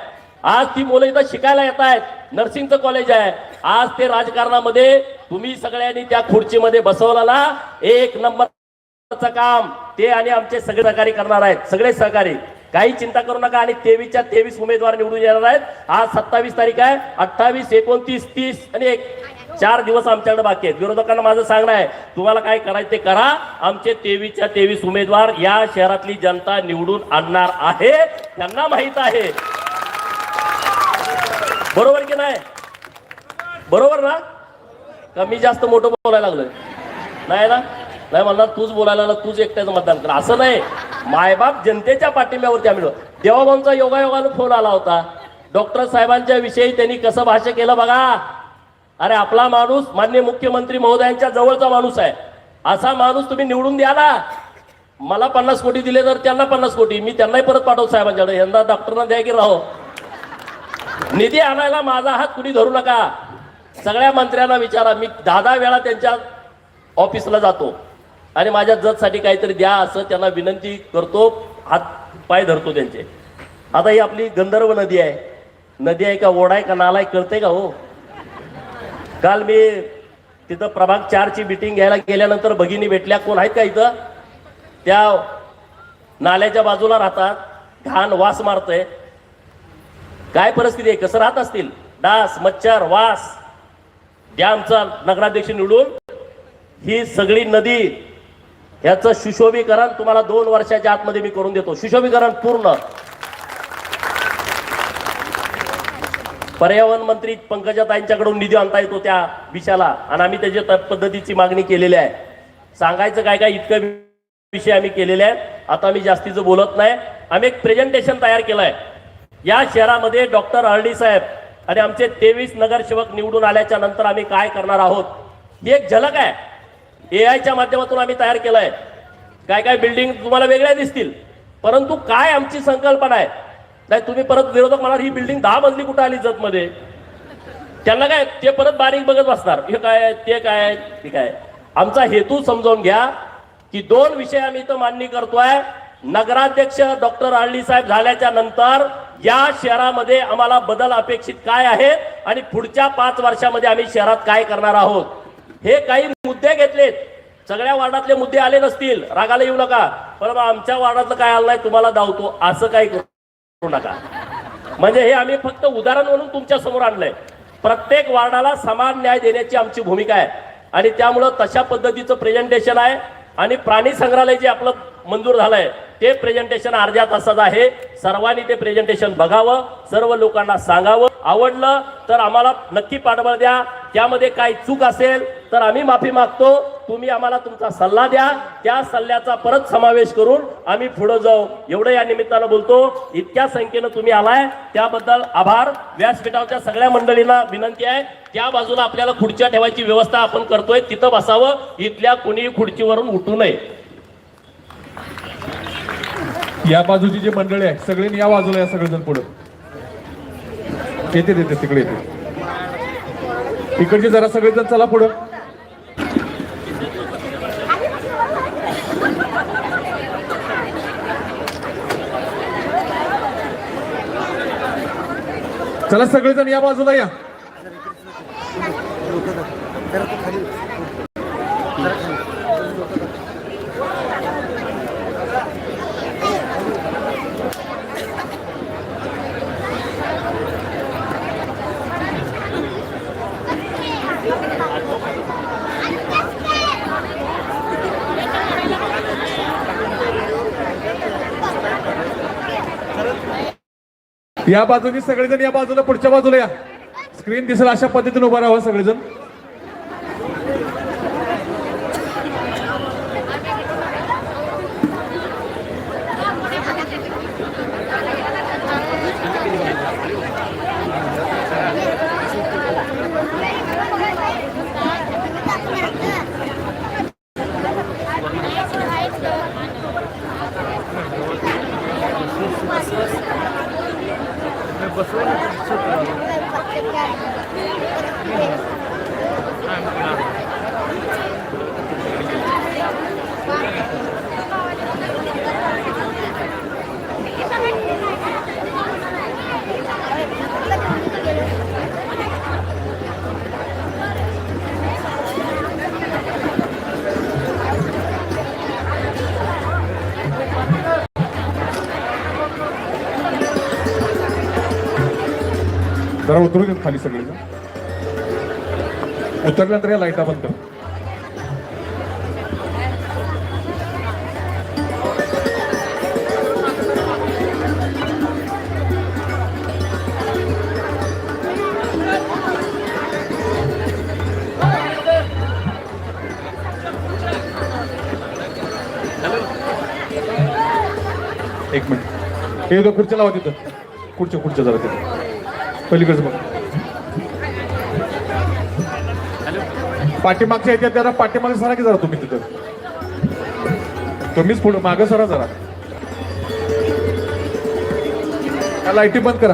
आज ती मुलं इथं शिकायला येत आहेत, नर्सिंगचं कॉलेज आहे. आज ते राजकारणामध्ये तुम्ही सगळ्यांनी त्या खुर्चीमध्ये बसवलं ना, एक नंबरचं काम ते आणि आमचे सगळे सहकारी करणार आहेत, सगळे सहकारी. काही चिंता करू नका. आणि 23च्या 23 उमेदवार निवडून येणार आहेत. आज 27 तारीख आहे, 28, 29, 30 आणि 4 दिवस आमच्याकडे बाकी आहेत. विरोधकांना माझं सांगणं आहे, तुम्हाला काय करायचं ते करा. आमचे 23च्या 23 उमेदवार या शहरातली जनता निवडून आणणार आहे, त्यांना माहित आहे. बरोबर की नाही? बरोबर ना? कमी जास्त मोठं बोलायला लागलं नाही ना? नाही म्हणणार तूच बोलायला लागला, तूच एकट्याचं मतदान कर, असं नाही. मायबाप जनतेच्या पाठिंब्यावरती आम्ही. देवाभाऊंचा योगायोगानं फोन आला होता. डॉक्टर साहेबांच्या विषयी त्यांनी कसं भाष्य केलं बघा. अरे आपला माणूस माननीय मुख्यमंत्री महोदयांच्या जवळचा माणूस आहे. असा माणूस तुम्ही निवडून द्या ना. मला 50 कोटी दिले तर त्यांना 50 कोटी, मी त्यांनाही परत पाठवतो साहेबांच्याकडे. यंदा डॉक्टरना द्या की राहो. निधी आणायला माझा हात कुणी धरू नका. सगळ्या मंत्र्यांना विचारा. मी 10 वेळा त्यांच्या ऑफिसला जातो आणि माझ्या जजसाठी काहीतरी द्या असं त्यांना विनंती करतो, हात पाय धरतो त्यांचे. आता ही आपली गंधर्व नदी आहे. नदी आहे का ओढा आहे का नाला आहे कळतंय का हो? काल मी तिथं प्रभाग 4ची मीटिंग घ्यायला गेल्यानंतर भगिनी भेटल्या. कोण आहेत का इथं? त्या नाल्याच्या बाजूला राहतात, घाण वास मारतंय. काय परिस्थिती आहे, कसं राहत असतील? डास, मच्छर, वास. द्या आमचा नगराध्यक्ष निवडून. ही सगळी नदी याचं सुशोभीकरण तुम्हाला 2 वर्षाच्या आतमध्ये मी करून देतो. सुशोभीकरण पूर्ण. पर्यावरण मंत्री पंकजाताईंच्याकडून निधी आणता येतो त्या विषयाला आणि आम्ही त्याच्या पद्धतीची मागणी केलेली आहे. सांगायचं काय काय इतकं विषय आम्ही केलेले आहेत. आता मी जास्तीचं बोलत नाही. आम्ही एक प्रेझेंटेशन तयार केलंय. या शहरामध्ये डॉक्टर हळडी साहेब आणि आमचे 23 नगरसेवक निवडून आल्याच्या नंतर आम्ही काय करणार आहोत ही एक झलक आहे. AI च्या माध्यमातून आम्ही तयार केलंय. काय काय बिल्डिंग तुम्हाला वेगळ्या दिसतील, परंतु काय आमची संकल्पना आहे. नाही तुम्ही परत विरोधक म्हणाल ही बिल्डिंग 10 मजली कुठं आली जतमध्ये. त्यांना काय ते परत बारीक बघत बसणार, हे काय ते काय ठीक आहे. आमचा हेतू समजावून घ्या की 2 विषय आम्ही इथं मांडणी करतोय. नगराध्यक्ष डॉक्टर हळडी साहेब झाल्याच्या नंतर या शहरामध्ये आम्हाला बदल अपेक्षित काय आहे आणि पुढच्या 5 वर्षामध्ये आम्ही शहरात काय करणार आहोत. हे काही मुद्दे घेतलेत. सगळ्या वार्डातले मुद्दे आले नसतील, रागाला येऊ नका. पण आमच्या वार्डातलं काय आलं नाही तुम्हाला धावतो असं काही करू नका. म्हणजे हे आम्ही फक्त उदाहरण म्हणून तुमच्या समोर आणलंय. प्रत्येक वार्डाला समान न्याय देण्याची आमची भूमिका आहे आणि त्यामुळं तशा पद्धतीचं प्रेझेंटेशन आहे. आणि प्राणी संग्रहालय जे आपलं मंजूर झालंय ते प्रेझेंटेशन अर्ध्या तासाचं आहे. सर्वांनी ते प्रेझेंटेशन बघावं, सर्व लोकांना सांगावं. आवडलं तर आम्हाला नक्की पाठबळ द्या. त्यामध्ये काही चूक असेल तर आम्ही माफी मागतो. तुम्ही आम्हाला तुमचा सल्ला द्या, त्या सल्ल्याचा परत समावेश करून आम्ही पुढे जाऊ. एवढं या निमित्तानं बोलतो. इतक्या संख्येनं तुम्ही आलाय त्याबद्दल आभार. व्यासपीठावरच्या सगळ्या मंडळींना विनंती आहे, त्या बाजूला आपल्याला खुर्च्या ठेवायची व्यवस्था आपण करतोय, तिथं बसावं. इथल्या कोणी खुर्चीवरून उठू नये. या बाजूची जी मंडळी आहे सगळ्यांनी या बाजूला या. सगळेजण पुढे येते देते तिकडे येते. इकडचे जरा सगळेजण चला पुढं. चला सगळेजण या बाजूला या. या बाजूनी सगळेजण या बाजूला पुढच्या बाजूला या. स्क्रीन दिसेल अशा पद्धतीने उभा राहावं सगळेजण. जरा उतरू देत खाली सगळे उतरल्यानंतर या लाईटा बंद कर. एक मिनिट हे खुर्च्या लावा तिथं खुर्च्या जरा तिथं पलीकडचं बघ पाठीमागच्या याच्यात जरा पाठीमागे सरा की जरा तुम्ही तिथं तुम्हीच पुढे मागं सरा जरा लाईटी बंद करा.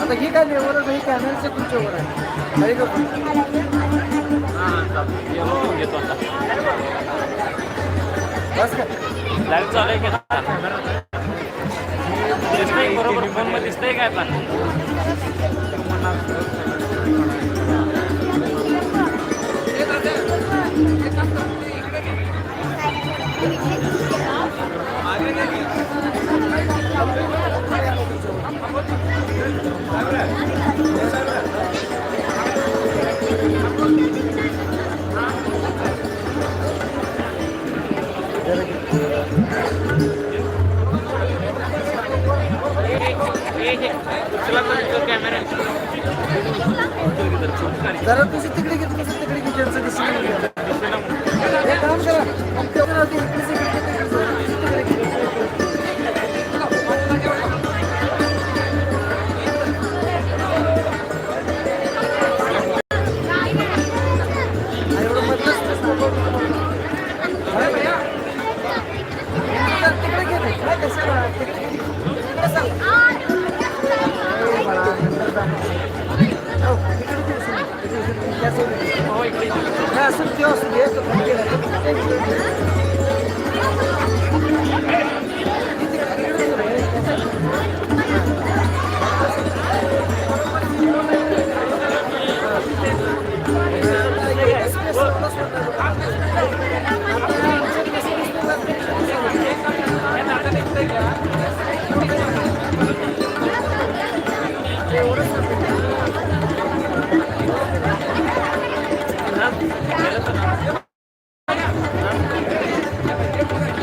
आता ही काय लेवल आहे कॅमेराच्या तुमच्यावर आहे बस का लाईव्ह चालू आहे की दिसतंय बरोबर फोन मध्ये दिसतंय काय पण जरा तुझी तिकडे घे तुझं तिकडे घे त्यांचं दिसून हे काम करा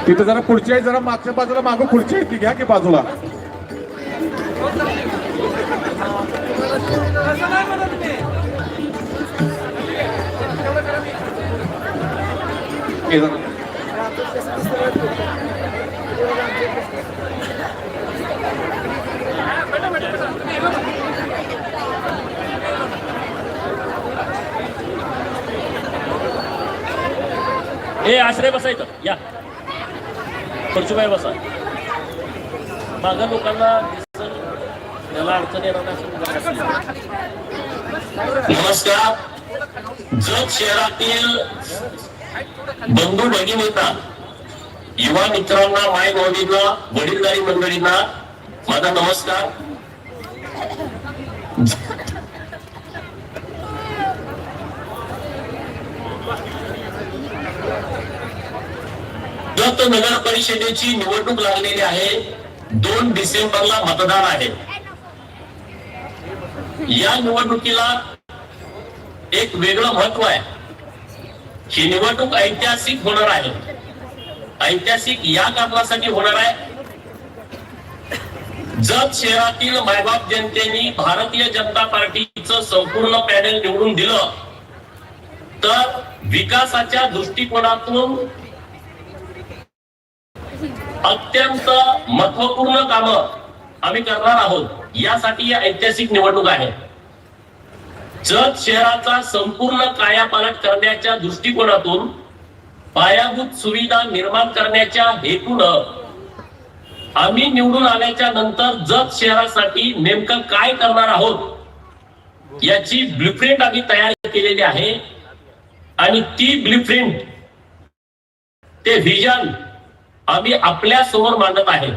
तिथं जरा पुढची आहे जरा मागच्या बाजूला मागं खुर्ची आहे ती घ्या की बाजूला हे आश्रय बसायचं या खुर्चीबाई बसा मागं लोकांना त्याला अडचण येणार नाही. नमस्कार. जत शहरातील बंधू भगिनींना युवा मित्रांना माय भावनींना वडीलधारी मंडळींना माझा नमस्कार. जत नगर परिषदेची निवडणूक लागलेली आहे. 2 डिसेंबरला मतदान आहे. या निवडणुकीला एक वेगळं महत्व आहे. ही निवडणूक ऐतिहासिक होणार आहे. ऐतिहासिक या कारणासाठी होणार आहे, जत शहरातील मायबाप जनतेने भारतीय जनता पार्टीचं संपूर्ण पॅनल निवडून दिलं तर विकासाच्या दृष्टिकोनातून अत्यंत महत्वपूर्ण कामं आम्ही करणार आहोत. यासाठी ही ऐतिहासिक निवडणूक आहे. जत शहराचा संपूर्ण कायापालट करण्याच्या दृष्टिकोनातून पायाभूत सुविधा निर्माण करण्याच्या हेतूनं आम्ही निवडून आल्याच्या नंतर जत शहरासाठी नेमकं काय करणार आहोत याची ब्लूप्रिंट आम्ही तयार केलेली आहे. आणि ती ब्लूप्रिंट, ते व्हिजन आम्ही आपल्या समोर मांडत आहे.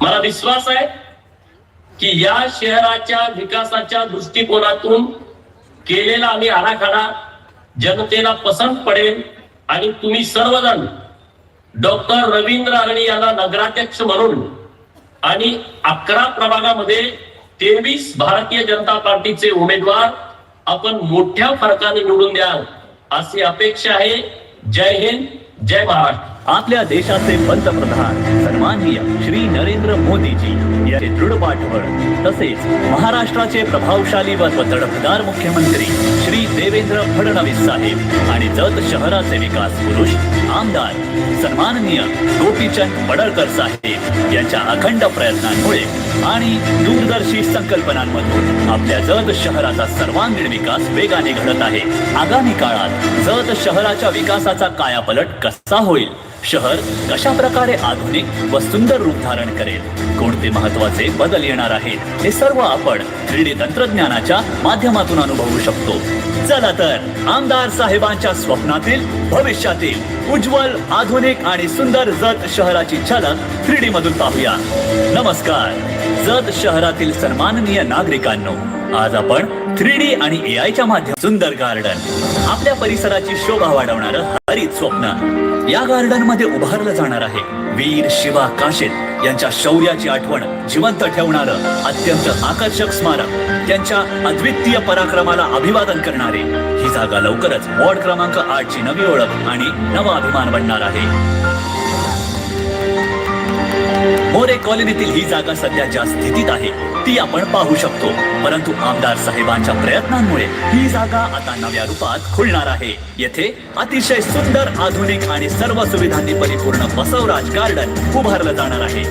मला विश्वास आहे की या शहराच्या विकासाच्या दृष्टिकोनातून केलेला आम्ही आराखडा जनतेला पसंत पडेल आणि तुम्ही सर्वजण डॉक्टर रवींद्र अरणी यांना नगराध्यक्ष म्हणून आणि 11 प्रभागामध्ये 23 भारतीय जनता पार्टीचे उमेदवार आपण मोठ्या फरकाने निवडून द्याल अशी अपेक्षा आहे. जय हिंद, जय महाराष्ट्र. आपल्या देशाचे पंतप्रधान सन्माननीय श्री नरेंद्र मोदीजी यांचे दृढ पाठबळ तसेच महाराष्ट्राचे प्रभावशाली व तडफदार मुख्यमंत्री श्री देवेंद्र फडणवीस साहेब आणि जत शहराचे विकास पुरुष आमदार सन्माननीय गोपीचंद पडळकर साहेब यांच्या अखंड प्रयत्नांमुळे आणि दूरदर्शी संकल्पनांमधून आपल्या जत शहराचा सर्वांगीण विकास वेगाने घडत आहे. आगामी काळात जत शहराच्या विकासाचा कायापालट कसा होईल, शहर कशा प्रकारे आधुनिक व सुंदर रूप धारण करेल, कोणते महत्वाचे बदल येणार आहेत, हे सर्व आपण 3D तंत्रज्ञानाच्या माध्यमातून अनुभवू शकतो. चला तर आमदार साहेबांच्या स्वप्नातील भविष्यातील उज्ज्वल, आधुनिक आणि सुंदर जत शहराची झलक 3D मधून पाहूया. नमस्कार. जत शहरातील सन्माननीय नागरिकांनो, आज आपण 3D आणि AI च्या माध्यमातून सुंदर गार्डन, आपल्या परिसराची शोभा वाढवणारं हरित स्वप्न या गार्डन मध्ये उभारलं जाणार आहे. वीर शिवा काशेत यांच्या शौर्याची आठवण जिवंत ठेवणारं अत्यंत आकर्षक स्मारक, त्यांच्या अद्वितीय पराक्रमाला अभिवादन करणारे. ही जागा लवकरच वॉर्ड क्रमांक 8 ची नवी ओळख आणि नवा अभिमान बनणार आहे. मोरे कॉलनीतील ही जागा सध्या ज्या स्थितीत आहे ती आपण पाहू शकतो, परंतु आमदार साहेबांच्या प्रयत्नांमुळे ही जागा आता नव्या रूपात खुलणार आहे. येथे अतिशय सुंदर, आधुनिक आणि सर्व सुविधांनी परिपूर्ण बसवराज गार्डन उभारलं जाणार आहे.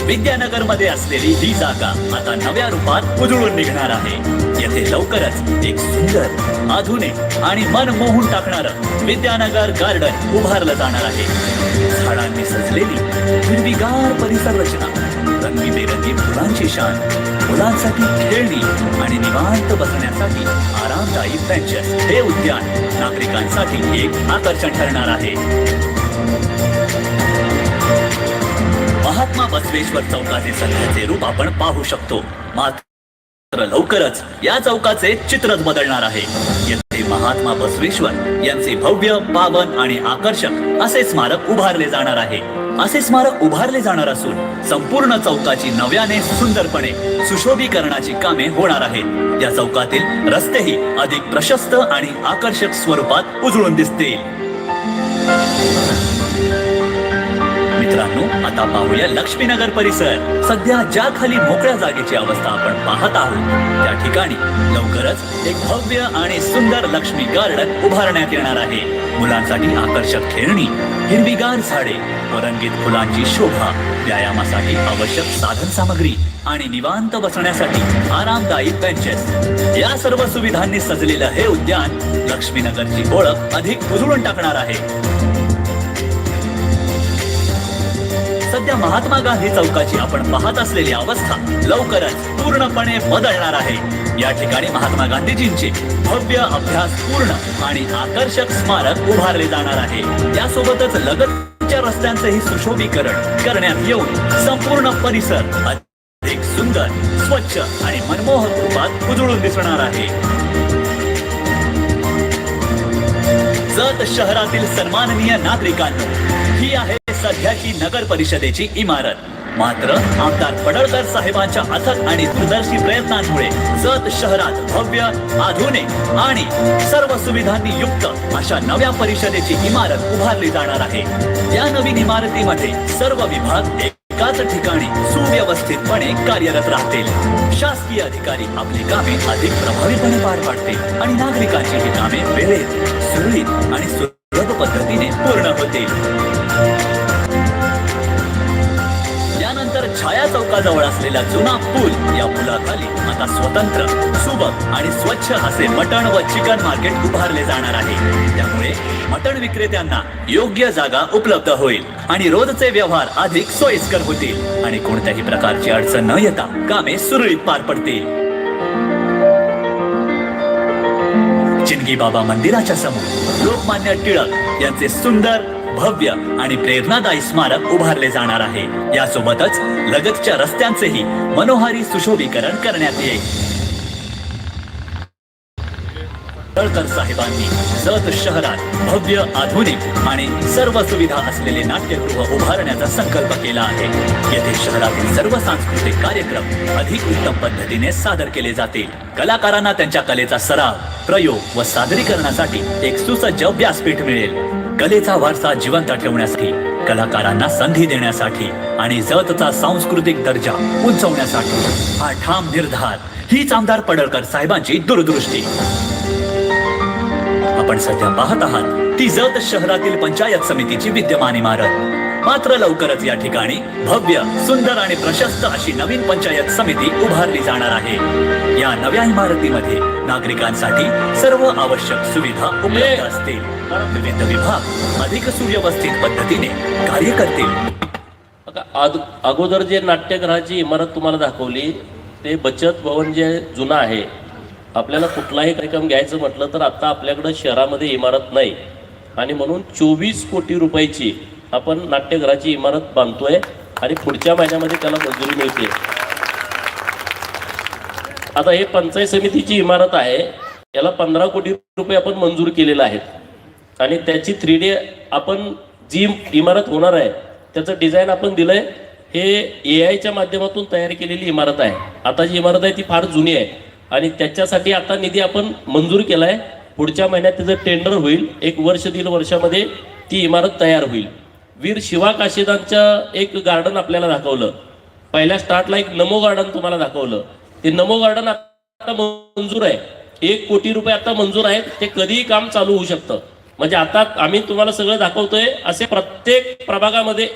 विद्यानगर मध्ये असलेली ही जागा आता नव्या रूपात उजळून निघणार आहे. येथे लवकरच एक सुंदर, आधुनिक आणि मन मोहून टाकणारं विद्यानगर गार्डन उभारलं जाणार आहे. झाडांनी सजलेली हिरवीगार परिसर रचना, रंगीबेरंगी फुलांची शान, मुलांसाठी खेळणी आणि निवांत बसण्यासाठी आरामदायी बेंचेस, हे उद्यान नागरिकांसाठी एक आकर्षण ठरणार आहे. महात्मा बसवेश्वर चौकाचे सध्याचे रूप आपण पाहू शकतो, मात्र लवकरच या चौकाचे चित्रच बदलणार आहे. येथे महात्मा बसवेश्वर यांचे भव्य, पावन आणि आकर्षक असे स्मारक उभारले जाणार आहे. असे स्मारक उभारले जाणार असून संपूर्ण चौकाची नव्याने सुंदरपणे सुशोभीकरणाची कामे होणार आहेत. या चौकातील रस्तेही अधिक प्रशस्त आणि आकर्षक स्वरूपात उजळून दिसतील. मित्रांनो, आता पाहूया लक्ष्मीनगर परिसर. सध्या ज्या खाली मोकळ्या जागेची अवस्था आपण पाहत आहोत त्या ठिकाणी लवकरच एक भव्य आणि सुंदर लक्ष्मी गार्डन उभारण्यात येणार आहे. मुलांसाठी आकर्षक खेळणी, हिरवीगार झाडे व रंगीत फुलांची शोभा, व्यायामासाठी आवश्यक साधन सामग्री आणि निवांत बसण्यासाठी आरामदायी बेंचेस, या सर्व सुविधांनी सजलेलं हे उद्यान लक्ष्मीनगरची ओळख अधिक उजळून टाकणार आहे. सध्या महात्मा गांधी चौकाची आपण पाहत असलेली अवस्था लवकरच पूर्णपणे बदलणार आहे. या ठिकाणी महात्मा गांधीजींचे भव्य, अभ्यासपूर्ण आणि आकर्षक स्मारक उभारले जाणार आहे. यासोबतच लगतच्या रस्त्यांचेही सुशोभीकरण करण्यात येऊन संपूर्ण परिसर अधिक सुंदर, स्वच्छ आणि मनमोहक रूपात उजळून दिसणार आहे. जत शहरातील सन्माननीय नागरिकांनो, ही आहे सध्याची नगर परिषदेची इमारत. मात्र आमदार पडळकर साहेबांच्या अथक आणि दूरदर्शी प्रयत्नांमुळे जत शहरात भव्य, आधुनिक आणि सर्व सुविधांनी युक्त अशा नव्या परिषदेची इमारत उभारली जाणार आहे. या नवीन इमारतीमध्ये सर्व विभाग एकाच ठिकाणी सुव्यवस्थितपणे कार्यरत राहतील. शासकीय अधिकारी आपली कामे अधिक प्रभावीपणे पार पाडतील आणि नागरिकांची ही कामे वेळेत, सुरळीत आणि सुलभ पद्धतीने पूर्ण होतील. त्यानंतर छाया चौकाजवळ असलेला जुना पूल, या पुलाखाली आता स्वतंत्र, सुबक आणि स्वच्छ असे मटण व चिकन मार्केट उभारले जाणार आहे. त्यामुळे मटण विक्रेत्यांना योग्य जागा उपलब्ध होईल आणि रोजचे व्यवहार अधिक सोयीस्कर होतील आणि कोणत्याही प्रकारची अडचण न येता कामे सुरळीत पार पडतील. चिंगी बाबा मंदिराच्या समोर लोकमान्य टिळक यांचे सुंदर, भव्य आणि प्रेरणादायी स्मारक उभारले जाणार आहे. यासोबतच लगतच्या रस्त्यांचेही मनोहारी सुशोभीकरण करण्यात येईल. पडळकर साहेबांनी जत शहरात भव्य, आधुनिक आणि सर्व सुविधा असलेले नाट्यगृह उभारण्याचा संकल्प केला आहे. येथे शहरातील सर्व सांस्कृतिक कार्यक्रम अधिक उत्तम पद्धतीने सादर केले जातील. कलाकारांना त्यांच्या कलेचा सराव, प्रयोग व सादरीकरणासाठी एक सुसज्ज व्यासपीठ मिळेल. कलेचा वारसा जिवंत ठेवण्यासाठी, कलाकारांना संधी देण्यासाठी आणि जतचा सांस्कृतिक दर्जा उंचवण्यासाठी हा ठाम निर्धार, हीच आमदार पडळकर साहेबांची दूरदृष्टी. आपण सध्या पाहत आहात ती जत शहरातील पंचायत समितीची विद्यमान इमारत. मात्र लवकरच या ठिकाणी भव्य, सुंदर आणि प्रशस्त अशी नवीन पंचायत समिती उभारली जाणार आहे. या नव्या इमारतीमध्ये नागरिकांसाठी सर्व आवश्यक सुविधा उपलब्ध असतील. विविध विभाग अधिक सुव्यवस्थित पद्धतीने कार्य करतील. अगोदर जे नाट्यगृहाची इमारत तुम्हाला दाखवली ते बचत भवन जे जुनं आहे. आपल्याला कुठलाही कार्यक्रम घ्यायचं म्हटलं तर आता आपल्याकडं शहरामध्ये इमारत नाही आणि म्हणून 24 कोटी रुपयाची आपण नाट्यगृहाची इमारत बांधतोय आणि पुढच्या महिन्यामध्ये त्याला मंजुरी मिळते. आता हे पंचायत समितीची इमारत आहे, याला 15 कोटी रुपये आपण मंजूर केलेले आहेत आणि त्याची 3D आपण जी इमारत होणार आहे त्याचं डिझाईन आपण दिलंय. हे AI च्या माध्यमातून तयार केलेली इमारत आहे. आता जी इमारत आहे ती फार जुनी आहे आणि त्याच्यासाठी आता निधी आपण मंजूर केलाय. पुढच्या महिन्यात त्याचं टेंडर होईल. 1 वर्ष 1.5 वर्षामध्ये ती इमारत तयार होईल. वीर शिवा काशीदांचं एक गार्डन आपल्याला दाखवलं. पहिल्या स्टार्टला एक नमो गार्डन तुम्हाला दाखवलं. ते नमो गार्डन आता मंजूर आहे. 1 कोटी रुपये आता मंजूर आहेत. ते कधीही काम चालू होऊ शकतं. म्हणजे आता आम्ही तुम्हाला सगळं दाखवतोय. असे प्रत्येक प्रभागामध्ये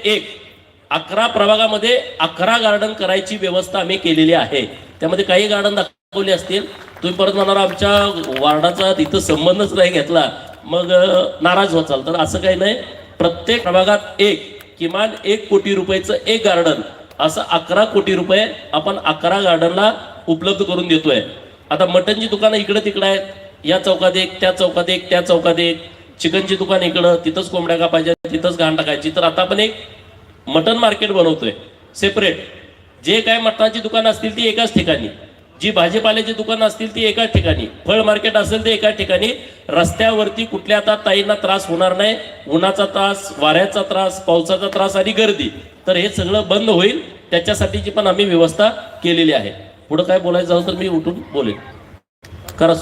11 प्रभागामध्ये 11 गार्डन करायची व्यवस्था आम्ही केलेली आहे. त्यामध्ये काही गार्डन दाखवले असतील. तुम्ही परत म्हणाल आमच्या वार्डाचा तिथं संबंधच नाही घेतला मग नाराज व्हाल. तर असं काही नाही. प्रत्येक प्रभागात किमान 1 कोटी रुपयाचं एक गार्डन, असं 11 कोटी रुपये आपण 11 गार्डनला उपलब्ध करून देतोय. आता मटनची दुकानं इकडे तिकडे आहेत. या चौकात एक, त्या चौकात एक, त्या चौकात एक. चिकनची दुकान इकडं, तिथंच कोंबड्या कापायच्या, तिथंच घाण टाकायची. तर आता आपण एक मटन मार्केट बनवतोय सेपरेट. जे काय मटणाची दुकानं असतील ती एकाच ठिकाणी, जी भाजीपाल्याची दुकानं असतील ती एकाच ठिकाणी, फळ मार्केट असेल ते एकाच ठिकाणी. रस्त्यावरती कुठल्या आता ताईंना त्रास होणार नाही. उन्हाचा त्रास, वाऱ्याचा त्रास, पावसाचा त्रास आणि गर्दी, तर हे सगळं बंद होईल. त्याच्यासाठीची पण आम्ही व्यवस्था केलेली आहे. पुढं काय बोलायचं झालं तर मी उठून बोलेन. करा.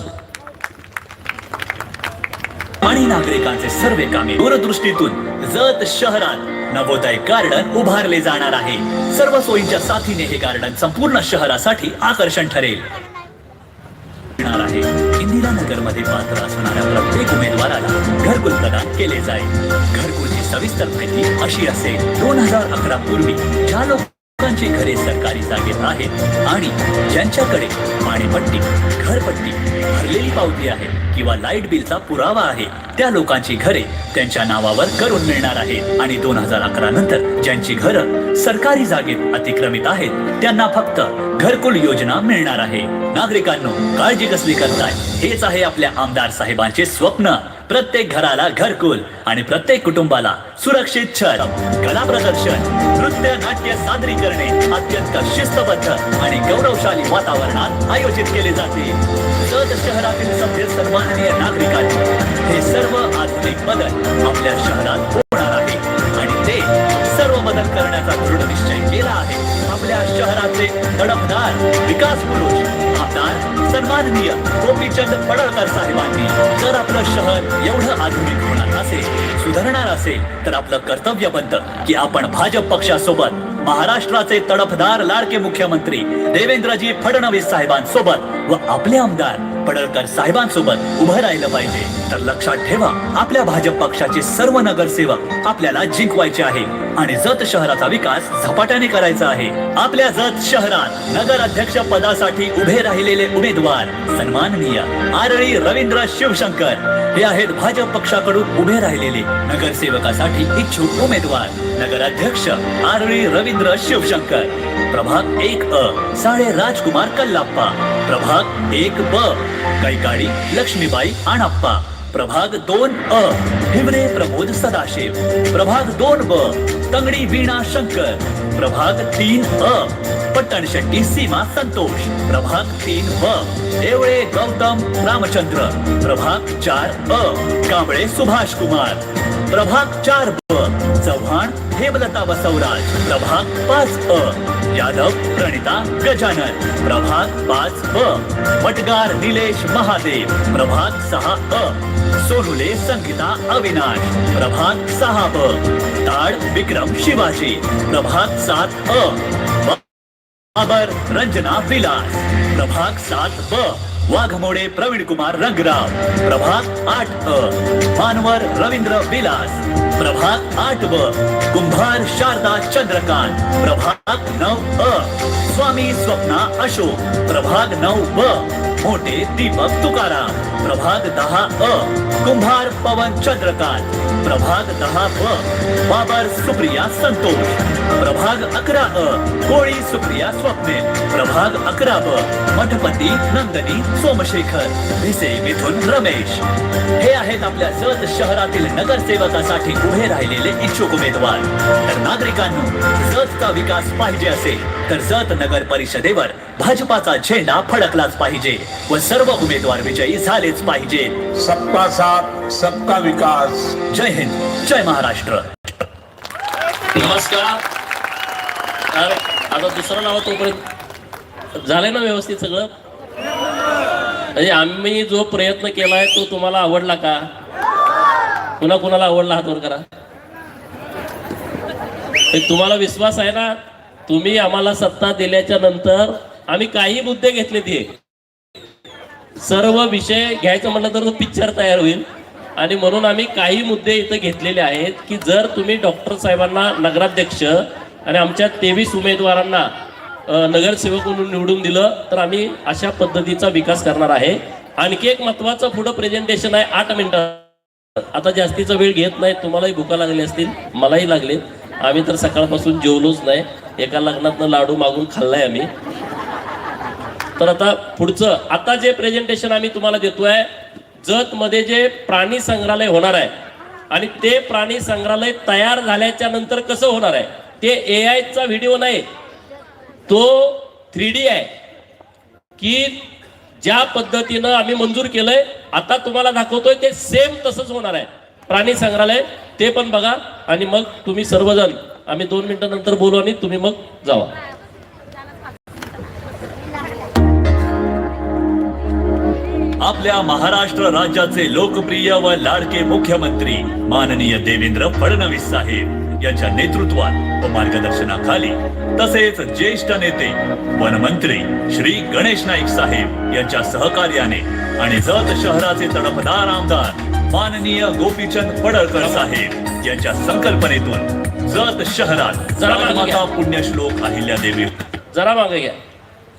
आणि नागरिकांचे सर्व कामे दूरदृष्टीतून जत शहरात नवोदय गार्डन उभारले जाणार आहे. सर्व सोयींच्या साथीने हे गार्डन संपूर्ण शहरासाठी आकर्षण ठरेल. इंदिरानगर मध्ये पात्र असणाऱ्या प्रत्येक उमेदवाराला घरकुल प्रदान केले जाईल. घरकुलची सविस्तर माहिती अशी असेल. 2011 पूर्वी ज्या लोकांची घरे सरकारी जागेत आहेत आणि ज्यांच्याकडे पाणीपट्टी, घरपट्टी, भरलेली पावती आहे किंवा लाईट बिलचा पुरावा आहे, त्या लोकांची घरे त्यांच्या नावावर करून मिळणार आहेत. आणि 2011 नंतर ज्यांची घरं सरकारी जागेत अतिक्रमित आहेत त्यांना फक्त घरकुल योजना मिळणार आहे. नागरिकांनो, काळजी कसली करताय? हेच आहे आपल्या आमदार साहेबांचे स्वप्न. प्रत्येक घराला घरकुल आणि प्रत्येक कुटुंबाला सुरक्षित छत, कला प्रदर्शन, नृत्य नाट्य सादरीकरणे अत्यंत शिस्तबद्ध आणि गौरवशाली वातावरणात आयोजित केले जाते. जत शहरातील सभ्य सन्माननीय नागरिकांनी हे सर्व आधुनिक बदल आपल्या शहरात होणार आहे आणि ते सर्व बदल करण्याचा दृढ निश्चय केला आहे. आपल्या शहराचे तडफदार विकास पुरुष आमदार सन्माननीय गोपीचंद पडळकर साहेबांनी जर आपलं शहर एवढं आधुनिक होणार असेल, सुधारणार असेल, तर आपलं कर्तव्य बनतं की आपण भाजप पक्षासोबत महाराष्ट्राचे तडफदार लाडके मुख्यमंत्री देवेंद्रजी फडणवीस साहेबांसोबत व आपले आमदार पडळकर साहेबांसोबत उभं राहिलं पाहिजे. तर लक्षात ठेवा, आपल्या भाजप पक्षाचे सर्व नगरसेवक आपल्याला जिंकवायचे आहे आणि जत शहराचा विकास झपाट्याने करायचा आहे. आपल्या जत शहरात नगर अध्यक्ष पदासाठी उभे राहिलेले उमेदवार सन्माननीय आरळी रवींद्र शिवशंकर हे आहेत भाजप पक्षाकडून उभे राहिलेले नगरसेवकासाठी इच्छुक उमेदवार नगराध्यक्ष आरळी रवींद्र शिवशंकर. प्रभाग 1 साळे राजकुमार कल्लाप्पा. प्रभाग 1 कैकाडी लक्ष्मीबाई आणप्पा. प्रभाग 2 हिवरे प्रमोद सदाशिव. प्रभाग 2 तंगडी वीणा शंकर. प्रभाग 3 पट्टणशेट्टी सीमा संतोष. प्रभाग 3 देवळे गौतम रामचंद्र. प्रभाग 4 कांबळे सुभाष कुमार. प्रभाग 4 चव्हाण हेमलता बसवराज. प्रभाग 5 यादव प्रणिता गजानन. प्रभाग 5 मटगार निलेश महादेव. प्रभाग 6 सोनुले संगीता अविनाश. प्रभाग 6 ताड विक्रम शिवाजी. प्रभाग 7 बाबर रंजना विलास. प्रभाग 7 वाघमोडे प्रवीण कुमार रंगराव. प्रभाग 8 मानवर रवींद्र विलास. प्रभाग 8 कुंभार शारदा चंद्रकांत. प्रभाग 9 स्वामी स्वप्ना अशोक. प्रभाग 9 मोठे दीपक तुकाराम. प्रभाग 10 कुंभार पवन चंद्रकांत. प्रभाग 10 बाबर सुप्रिया संतोष. प्रभाग 11 कोळी सुप्रिया स्वप्नील. प्रभाग 11 मठपती नंदनी सोमशेखर. भिसे मिथुन रमेश. हे आहेत आपल्या जत शहरातील नगरसेवकासाठी उभे राहिलेले इच्छुक उमेदवार. तर नागरिकांनो, जतचा विकास पाहिजे असेल तर जत नगर परिषदेवर भाजपाचा झेंडा फडकलाच पाहिजे व सर्व उमेदवार विजयी झालेच पाहिजे. सबका साथ सबका विकास. जय हिंद, जय महाराष्ट्र. नमस्कार. तर आता दुसरं नाव तोपर्यंत झालंय ना व्यवस्थित सगळं? म्हणजे आम्ही जो प्रयत्न केलाय तो तुम्हाला आवडला का? कुणा कुणाला आवडला हात वर करा. तुम्हाला विश्वास आहे ना? तुम्ही आम्हाला सत्ता दिल्याच्या नंतर आम्ही काही मुद्दे घेतले, ते सर्व विषय घ्यायचं म्हटलं तर तो पिक्चर तयार होईल आणि म्हणून आम्ही काही मुद्दे इथं घेतलेले आहेत की जर तुम्ही डॉक्टर साहेबांना नगराध्यक्ष आणि आमच्या 23 उमेदवारांना नगरसेवक म्हणून निवडून दिलं तर आम्ही अशा पद्धतीचा विकास करणार आहे. आणखी एक महत्वाचं पुढं प्रेझेंटेशन आहे 8 मिनिटात. आता जास्तीचा वेळ घेत नाही. तुम्हालाही भुका लागली असतील, मलाही लागले. आम्ही तर सकाळपासून जेवलोच नाही. एका लग्नातनं लाडू मागून खाल्लाय आम्ही. तर आता पुढचं आता जे प्रेझेंटेशन आम्ही तुम्हाला देतोय, जत मध्ये जे प्राणी संग्रहालय होणार आहे आणि ते प्राणी संग्रहालय तयार झाल्याच्या नंतर कसं होणार आहे ते AI चा व्हिडिओ नाही, तो 3D आहे की ज्या पद्धतीनं आम्ही मंजूर केलंय आता तुम्हाला दाखवतोय ते सेम तसंच होणार आहे प्राणी संग्रहालय. ते पण बघा आणि मग तुम्ही सर्वजण आम्ही 2 मिनिटं नंतर बोलू आणि तुम्ही मग जावा. आपल्या महाराष्ट्र राज्याचे लोकप्रिय व लाडके मुख्यमंत्री माननीय देवेंद्र फडणवीस साहेब यांच्या नेतृत्वात व मार्गदर्शनाखाली तसेच ज्येष्ठ नेते वनमंत्री श्री गणेश नाईक साहेब यांच्या सहकार्याने आणि जत शहराचे तडफदार आमदार माननीय गोपीचंद पडळकर साहेब यांच्या संकल्पनेतून जत शहरात माता पुण्यश्लोक अहिल्यादेवी. जरा मागे घ्या,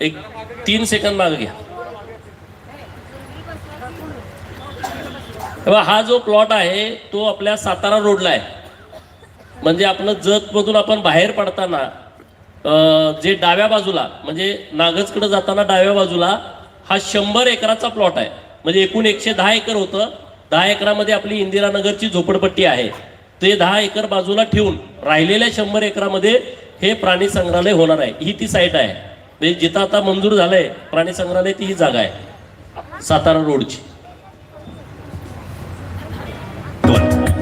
एक 3 सेकंद मागे घ्या. हा जो प्लॉट आहे तो आपल्या सातारा रोडला आहे. म्हणजे आपलं जत मधून आपण बाहेर पडताना जे डाव्या बाजूला म्हणजे नागजकडे जाताना डाव्या बाजूला हा 100 एकराचा प्लॉट आहे. म्हणजे एकूण 110 एकर होतं 10 एकरामध्ये आपली इंदिरानगरची झोपडपट्टी आहे, ते 10 एकर बाजूला ठेवून राहिलेल्या 100 एकरामध्ये हे प्राणी संग्रहालय होणार आहे. ही ती साईट आहे, म्हणजे जिथं आता मंजूर झालंय प्राणी संग्रहालय ती ही जागा आहे सातारा रोडची.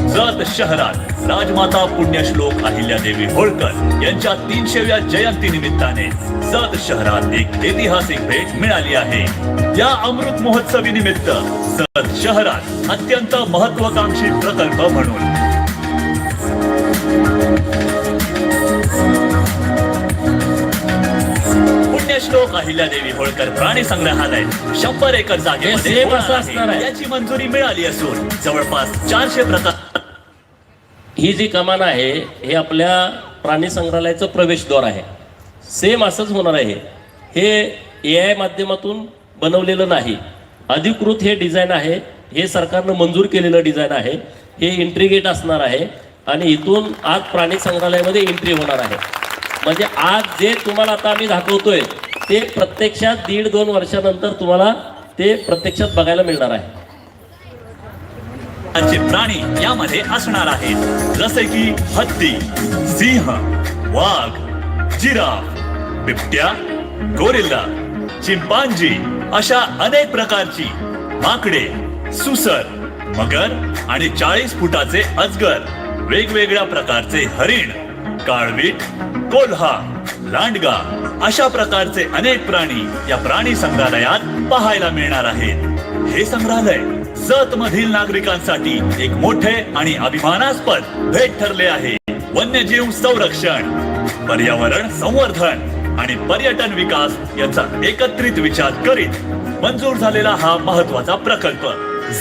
जत शहरात राजमाता पुण्यश्लोक अहिल्यादेवी होळकर यांच्या 300व्या जयंती निमित्ताने जत शहरात एक ऐतिहासिक भेट मिळाली आहे. या अमृत महोत्सवी निमित्त जत शहरात अत्यंत महत्वाकांक्षी प्रकल्प म्हणून पुण्यश्लोक अहिल्यादेवी होळकर प्राणी संग्रहालय 100 एकर जागेमध्ये हे होणार कसं असणार आहे. आहे? याची मंजुरी मिळाली असून जवळपास 400 प्रकार. ही जी कमान आहे हे आपल्या प्राणी संग्रहालयाचं प्रवेशद्वार आहे. सेम असंच होणार आहे. हे AI माध्यमातून बनवलेलं नाही, अधिकृत हे डिझाईन आहे. हे सरकारनं मंजूर केलेलं डिझाईन आहे. हे एंट्री गेट असणार आहे आणि इथून आज प्राणी संग्रहालयामध्ये एंट्री होणार आहे. म्हणजे आज जे तुम्हाला आता आम्ही दाखवतोय ते प्रत्यक्षात 1.5-2 वर्षानंतर तुम्हाला ते प्रत्यक्षात बघायला मिळणार आहे. प्राणी यामध्ये असणार आहेत, जसे की हत्ती, सिंह, वाघ, जिराफ, बिबट्या, गोरिल्ला, चिंपांजी अशा अनेक प्रकारची माकडे, सुसर, मगर आणि 40 फुटाचे अजगर, वेगवेगळ्या प्रकारचे हरिण, काळवीट, कोल्हा, लांडगा अशा प्रकारचे अनेक प्राणी या प्राणी संग्रहालयात पाहायला मिळणार आहेत. हे संग्रहालय जत मधील नागरिकांसाठी एक मोठे आणि अभिमानास्पद भेट ठरले आहे. वन्यजीव संरक्षण, पर्यावरण संवर्धन आणि पर्यटन विकास याचा एकत्रित विचार करीत मंजूर झालेला हा महत्वाचा प्रकल्प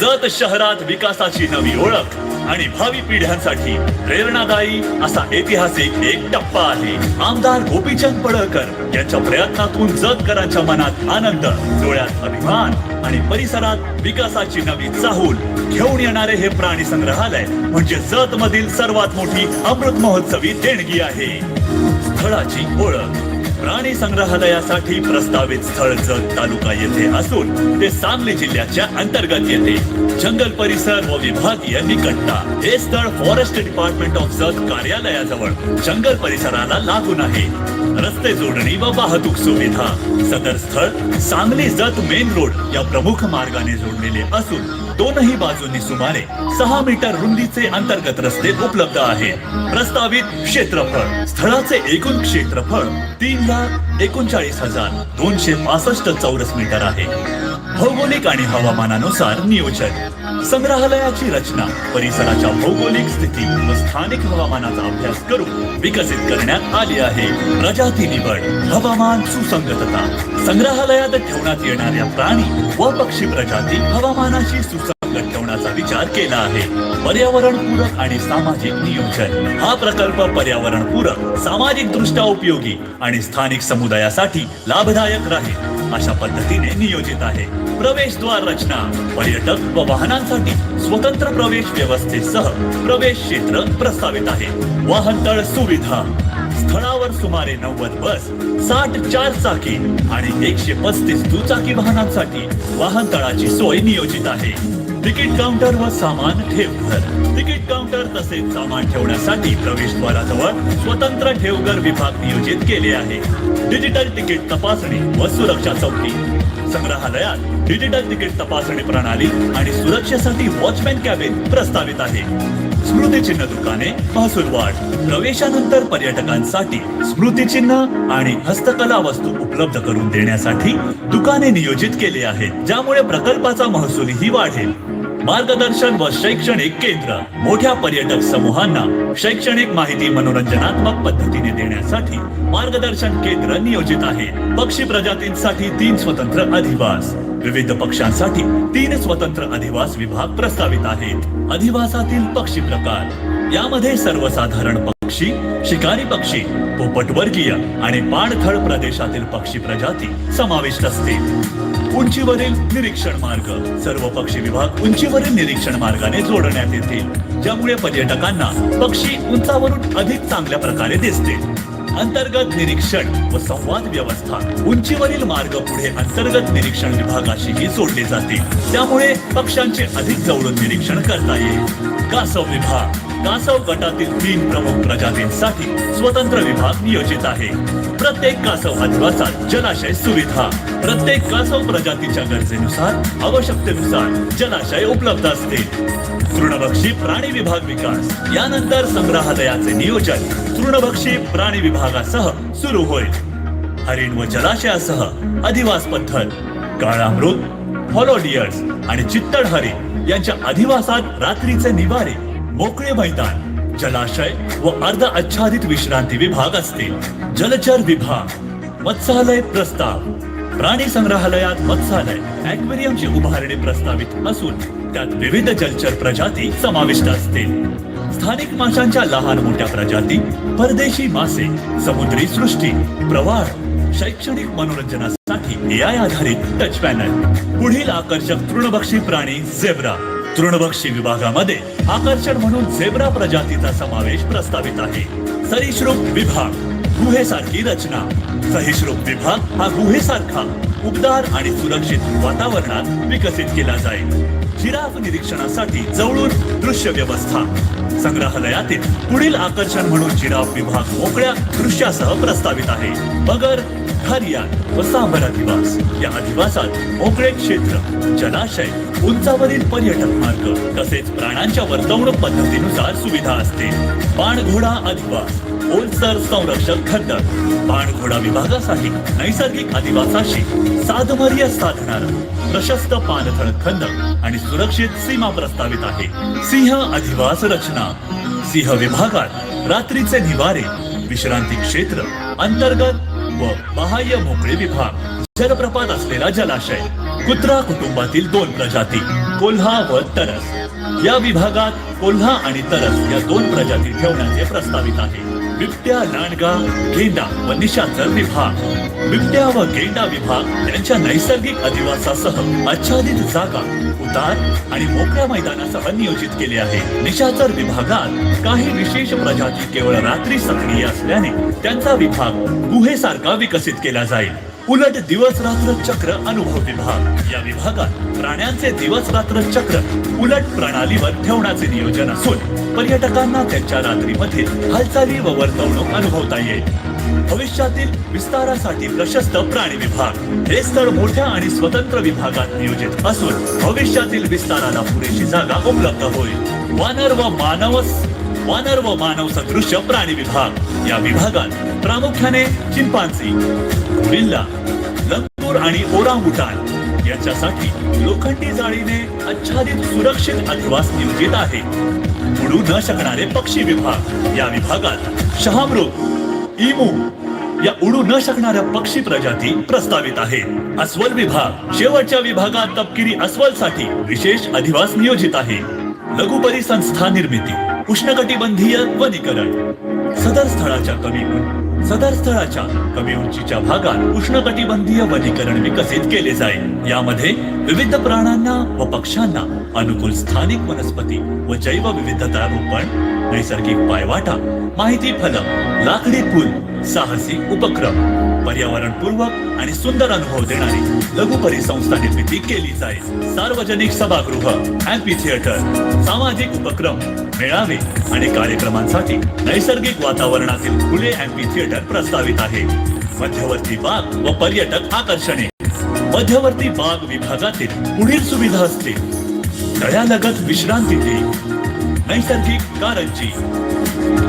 जत शहरात विकासाची नवी ओळख आणि भावी पिढ्यांसाठी प्रेरणादायी असा ऐतिहासिक एक टप्पा आहे. आमदार गोपीचंद पडळकर यांच्या प्रयत्नातून जतकरांच्या मनात आनंद, डोळ्यात अभिमान आणि परिसरात विकासाची नवी चाहूल घेऊन येणारे हे प्राणी संग्रहालय म्हणजे जत मधील सर्वात मोठी अमृत महोत्सवी देणगी आहे. स्थळाची ओळख. प्राणी संग्रहालयासाठी प्रस्तावित स्थळ जत तालुका येथे असून ते सांगली जिल्ह्याच्या अंतर्गत येते. जंगल परिसर व विभागीय निकटता. हे स्थळ फॉरेस्ट डिपार्टमेंट ऑफ जत कार्यालयाजवळ जंगल परिसराला लागून आहे. रस्ते जोडणी व वाहतूक सुविधा. सदर स्थळ सांगली जत मेन रोड या प्रमुख मार्गाने जोडलेले असून दोनही बाजूंनी सुमारे 6 मीटर रुंदीचे अंतर्गत रस्ते उपलब्ध आहेत. प्रस्तावित क्षेत्रफळ. स्थळाचे एकूण क्षेत्रफळ 3,39,265 चौरस मीटर आहे. भौगोलिक आणि हवामानानुसार नियोजन. संग्रहालयाची रचना परिसराच्या भौगोलिक स्थिती व स्थानिक हवामानाचा अभ्यास करून विकसित करण्यात आली आहे. प्रजाती निवड. हवामान सुसंगतता. संग्रहालयात ठेवण्यात येणाऱ्या प्राणी व पक्षी प्रजाती हवामानाशी सुसंगत ठेवण्याचा विचार केला आहे. पर्यावरण पूरक आणि सामाजिक नियोजन. हा प्रकल्प पर्यावरण पूरक, सामाजिक दृष्ट्या उपयोगी आणि स्थानिक समुदायासाठी लाभदायक राहील अशा पद्धतीने नियोजित आहे. प्रवेशद्वार रचना. पर्यटक व वाहनांसाठी स्वतंत्र प्रवेश व्यवस्थेसह प्रवेश क्षेत्र प्रस्तावित आहे. वाहनतळ सुविधा. स्थळावर सुमारे 90 बस, 60 4 चाकी आणि 135 दुचाकी वाहनांसाठी वाहनतळाची सोय नियोजित आहे. तिकीट काउंटर व सामान ठेवघर. तिकीट काउंटर तसेच सामान ठेवण्यासाठी प्रवेशद्वाराजवळ स्वतंत्र ठेवघर विभाग नियोजित केले आहे. डिजिटल तिकीट तपासणी व सुरक्षा चौकी. संग्रहालयात डिजिटल तिकीट तपासणी प्रणाली आणि सुरक्षेसाठी वॉचमॅन कॅबिन प्रस्तावित आहे. स्मृतिचिन्ह दुकाने, महसूल वाढ. प्रवेशानंतर पर्यटकांसाठी स्मृतिचिन्ह आणि हस्तकला वस्तू उपलब्ध करून देण्यासाठी दुकाने नियोजित केले आहेत, ज्यामुळे प्रकल्पाचा महसूलही वाढेल. मार्गदर्शन व शैक्षणिक केंद्र. मोठ्या पर्यटक समूहांना शैक्षणिक माहिती मनोरंजनात्मक पद्धतीने देण्यासाठी मार्गदर्शन केंद्र नियोजित आहे. पक्षी प्रजातींसाठी 3 स्वतंत्र अधिवास. विविध पक्ष्यांसाठी 3 स्वतंत्र अधिवास विभाग प्रस्तावित आहेत. अधिवासातील पक्षी प्रकार. यामध्ये सर्वसाधारण पक्षी, शिकारी पक्षी, पोपटवर्गीय आणि पाणथळ प्रदेशातील पक्षी प्रजाती समाविष्ट असतील. उंचीवरील निरीक्षण मार्ग. सर्व पक्षी विभाग उंचीवरील निरीक्षण मार्गाने जोडण्यात येतील, ज्यामुळे पर्यटकांना पक्षी उंचावरून अधिक चांगल्या प्रकारे दिसतील. अंतर्गत निरीक्षण व संवाद व्यवस्था, उंचीवरील मार्ग पुढे अंतर्गत निरीक्षण विभागाशीही जोडले जातील, त्यामुळे पक्ष्यांचे अधिक जवळून निरीक्षण करता येईल. कासव विभाग, कासव गटातील 3 प्रमुख प्रजातींसाठी स्वतंत्र विभाग नियोजित आहे. प्रत्येक कासव अधिवासात जलाशय सुविधा, प्रत्येक कासव प्रजातीच्या गरजेनुसार आवश्यकतेनुसार जलाशय उपलब्ध असतील. तृणभक्षी प्राणी विभाग विकास, यानंतर संग्रहालयाचे नियोजन तृणभक्षी प्राणी विभागासह सुरू होईल. हरिण व जलाशयासह अधिवास पद्धत, काळामृत, हॉलोडियर्स आणि चित्तड हरिण यांच्या अधिवासात रात्रीचे निवारे, मोकळे मैदान, जलाशय व अर्ध आच्छादित विश्रांती विभाग असतील. जलचर विभाग, मत्स्यालय प्रस्ताव, प्राणी संग्रहालयात मत्स्यालय ॲक्वेरियमची उभारणी प्रस्तावित असून त्यात विविध जलचर प्रजाती समाविष्ट असतील. स्थानिक माशांच्या लहान मोठ्या प्रजाती, परदेशी मासे, समुद्री सृष्टी, प्रवाळ, शैक्षणिक मनोरंजनासाठी AI आधारित टच पॅनल. पुढील आकर्षक तृणभक्षी प्राणी झेब्रा. तृणभक्षी विभागामध्ये आकर्षण म्हणून झेब्रा प्रजातीचा समावेश प्रस्तावित आहे. सरीसृप विभाग, गुहेसारखी रचना. सरीसृप विभाग हा गुहेसारखा उबदार आणि सुरक्षित वातावरणात विकसित केला जाईल. जिराफ निरीक्षणासाठी जवळून दृश्य व्यवस्था. संग्रहालयातील पुढील आकर्षण म्हणून जिराफ विभाग मोकळ्या दृश्यासह प्रस्तावित आहे. मगर, घरियाल व सांबर अधिवास, या अधिवासात मोकळे क्षेत्र, जलाशय, उंचावरील पर्यटक मार्ग तसेच प्राण्यांच्या वर्तवणूक पद्धतीनुसार सुविधा असते. बाणघोडा अधिवास, ओलसर संरक्षक खंडक. बाणघोडा विभागासाठी नैसर्गिक अधिवासाशी साधमर्य साधणारा प्रशस्त पाणथळ खंडक आणि सुरक्षित सीमा प्रस्तावित आहे. सिंह अधिवास रचना. सिंह विभागात रात्रीचे निवारे, विश्रांती क्षेत्र, अंतर्गत व बाह्य मोकळे विभाग, जलप्रपात असलेला जलाशय. कुत्रा कुटुंबातील 2 प्रजाती, कोल्हा व तरस. या विभागात कोल्हा आणि तरस या 2 प्रजाती ठेवण्याचे प्रस्तावित आहे. बिबट्या, लांडगा, गेंडा व निशाचर विभाग. बिबट्या व गेंडा विभाग त्यांच्या नैसर्गिक अधिवासासह आच्छादित जागा, उतार आणि मोकळ्या मैदानासह नियोजित केले आहे. निशाचर विभागात काही विशेष प्रजाती केवळ रात्री सक्रिय असल्याने त्यांचा विभाग गुहेसारखा विकसित केला जाईल. उलट दिवस रात्र चक्र अनुभव विभाग. या विभागात प्राण्यांचे दिवस रात्र चक्र उलट प्रणालीवर ठेवण्याचे नियोजन असून पर्यटकांना त्यांच्या रात्रीमध्ये हालचाली व वर्तवणूक अनुभवता येईल. भविष्यातील विस्तारासाठी प्रशस्त प्राणी विभाग. हे स्थळ मोठ्या आणि स्वतंत्र विभागात नियोजित असून भविष्यातील विस्ताराला पुरेशी जागा उपलब्ध होईल. वानर व मानव सदृश्य प्राणी विभाग. या विभागात प्रामुख्याने चिंपांझी, गोरिल्ला, लंगूर आणि ओरांगुटान याच्यासाठी लोखंडी जाळीने आच्छादित सुरक्षित अधिवास नियोजित आहे. उडू न शकणारे पक्षी विभाग. या विभागात शहामृग, इमू या उडू न शकणाऱ्या पक्षी प्रजाती प्रस्तावित आहेत. अस्वल विभाग. शेवटच्या विभागात तपकिरी अस्वलसाठी विशेष अधिवास नियोजित आहे. लघु परिसंस्था निर्मिती, उष्णकटिबंधीय वनीकरण. सदर स्थळाच्या कमी उंचीच्या भागात उष्णकटिबंधीय वनीकरण विकसित केले जाईल. यामध्ये विविध प्राण्यांना व पक्ष्यांना अनुकूल स्थानिक वनस्पती व जैवविविधता रोपण, नैसर्गिक पायवाटा, माहिती फलक, लाकडी पूल, साहसी उपक्रम, पर्यावरणपूर्वक आणि सुंदर अनुभव देणारी लघु परिसंस्था निर्मिती केली जाईल. सार्वजनिक सभागृह, अँफी थिएटर, सामाजिक उपक्रम, मेळावे आणि कार्यक्रमांसाठी नैसर्गिक वातावरणातील खुले अँफी थिएटर प्रस्तावित आहे. मध्यवर्ती बाग व पर्यटक आकर्षणे. मध्यवर्ती बाग विभागातील पुढील सुविधा असतील: तळ्यालगत विश्रांती गृह, नैसर्गिक कारंजी,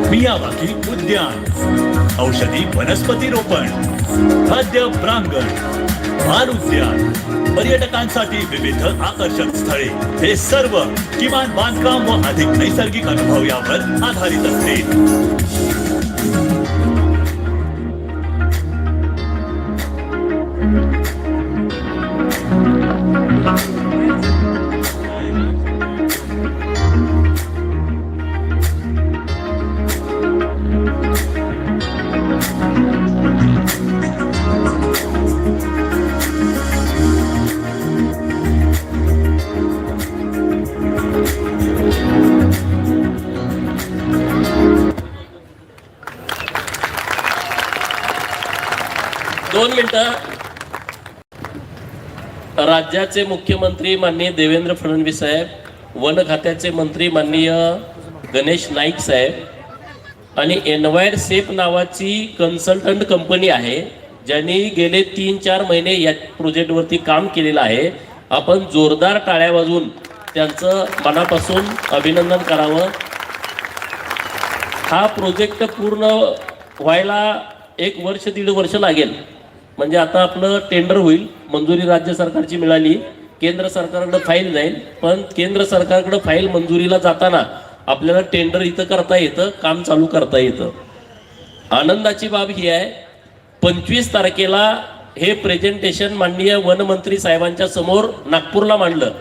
मियावाकी उद्यान, औषधी वनस्पती रोपण, खाद्य प्रांगण, बाल उद्यान, पर्यटकांसाठी विविध आकर्षक स्थळे. हे सर्व किमान बांधकाम व अधिक नैसर्गिक अनुभव यावर आधारित असते. 2 मिनिटं. राज्याचे मुख्यमंत्री माननीय देवेंद्र फडणवीस साहेब, वन खात्याचे मंत्री माननीय गणेश नाईक साहेब आणि एनवायर सेफ नावाची कन्सल्टंट कंपनी आहे ज्यांनी गेले 3-4 महिने या प्रोजेक्टवरती काम केलेलं आहे. आपण जोरदार टाळ्या वाजवून त्यांचं मनापासून अभिनंदन करावं. हा प्रोजेक्ट पूर्ण व्हायला 1 वर्ष 1.5 वर्ष लागेल. म्हणजे आता आपलं टेंडर होईल, मंजुरी राज्य सरकारची मिळाली, केंद्र सरकारकडे फाईल जाईल. पण केंद्र सरकारकडे फाईल मंजुरीला जाताना आपल्याला टेंडर इथं करता येतं, काम चालू करता येतं. आनंदाची बाब ही आहे, 25 तारखेला हे प्रेझेंटेशन माननीय वनमंत्री साहेबांच्या समोर नागपूरला मांडलं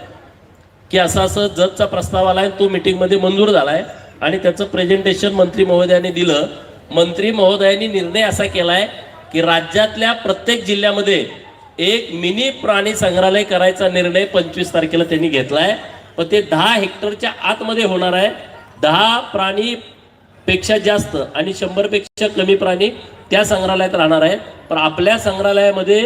की असं असं जतचा प्रस्ताव आलाय, तो मीटिंगमध्ये मंजूर झालाय आणि त्याचं प्रेझेंटेशन मंत्री महोदयांनी दिलं. मंत्री महोदयांनी निर्णय असा केलाय की राज्यातल्या प्रत्येक जिल्ह्यामध्ये एक मिनी प्राणी संग्रहालय करायचा निर्णय 25 तारखेला त्यांनी घेतलाय. पण ते 10 हेक्टरच्या आतमध्ये होणार आहे. 10 प्राणी पेक्षा जास्त आणि 100 पेक्षा कमी प्राणी त्या संग्रहालयात राहणार आहेत. पण आपल्या संग्रहालयामध्ये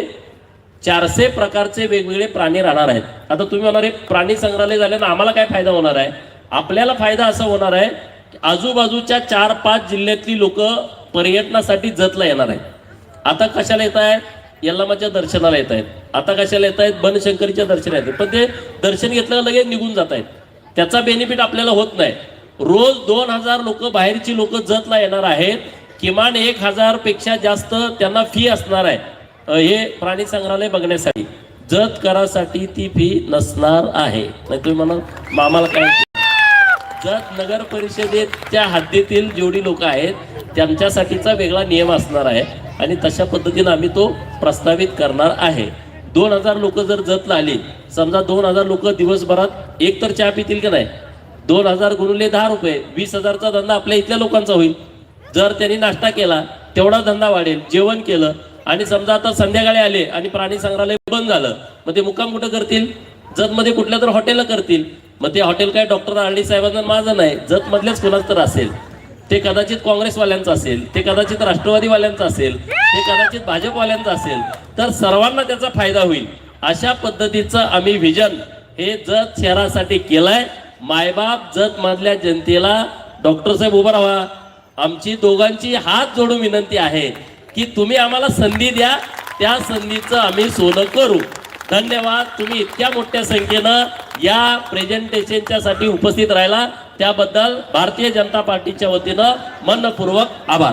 400 प्रकारचे वेगवेगळे प्राणी राहणार आहेत. आता तुम्ही म्हणारे प्राणी संग्रहालय झाल्यानं आम्हाला काय फायदा होणार आहे? आपल्याला फायदा असा होणार आहे की आजूबाजूच्या 4-5 जिल्ह्यातली लोक पर्यटनासाठी जतला येणार आहेत. आता कशाला येत आहेत? यल्लामाच्या दर्शनाला येत आहेत. आता कशाला येत आहेत? बनशंकरीच्या दर्शनाला येत आहेत. पण ते दर्शन घेतलं लगेच निघून जात आहेत. त्याचा बेनिफिट आपल्याला होत नाही. रोज 2000 लोक बाहेरची लोक जतला येणार आहेत. किमान 1000 पेक्षा जास्त त्यांना फी असणार आहे हे प्राणी संग्रहालय बघण्यासाठी. जत करासाठी ती फी नसणार आहे. नाही तुम्ही म्हणा आम्हाला काय, जत नगर परिषदेच्या हद्दीतील जेवढी लोक आहेत त्यांच्यासाठीचा वेगळा नियम असणार आहे आणि तशा पद्धतीनं आम्ही तो प्रस्तावित करणार आहे. 2000 लोक जर जतला आली, समजा 2000 लोक दिवसभरात एक तर चहा पितील की नाही, 2000 गुणिले 10 रुपये, 20,000चा धंदा आपल्या इथल्या लोकांचा होईल. जर त्यांनी नाश्ता केला तेवढा धंदा वाढेल. जेवण केलं आणि समजा आता संध्याकाळी आले आणि प्राणी संग्रहालय बंद झालं, मग ते मुक्काम कुठं करतील? जतमध्ये कुठल्या तर हॉटेलला करतील. मग ते हॉटेल काय डॉक्टर आरडी साहेबांना माझं नाही, जतमधल्याच कोणाच तर असेल. ते कदाचित काँग्रेसवाल्यांचं असेल, ते कदाचित राष्ट्रवादीवाल्यांचं असेल, ते कदाचित भाजपवाल्यांचं असेल. तर सर्वांना त्याचा फायदा होईल. अशा पद्धतीचं आम्ही व्हिजन हे जत शहरासाठी केलंय. मायबाप जत मधल्या जनतेला डॉक्टर साहेब उभं राहा. आमची दोघांची हात जोडून विनंती आहे की तुम्ही आम्हाला संधी द्या, त्या संधीचं आम्ही सोनं करू. धन्यवाद. तुम्ही इतक्या मोठ्या संख्येनं या प्रेझेंटेशनच्या साठी उपस्थित राहिला त्याबद्दल भारतीय जनता पार्टीच्या वतीनं मनपूर्वक आभार.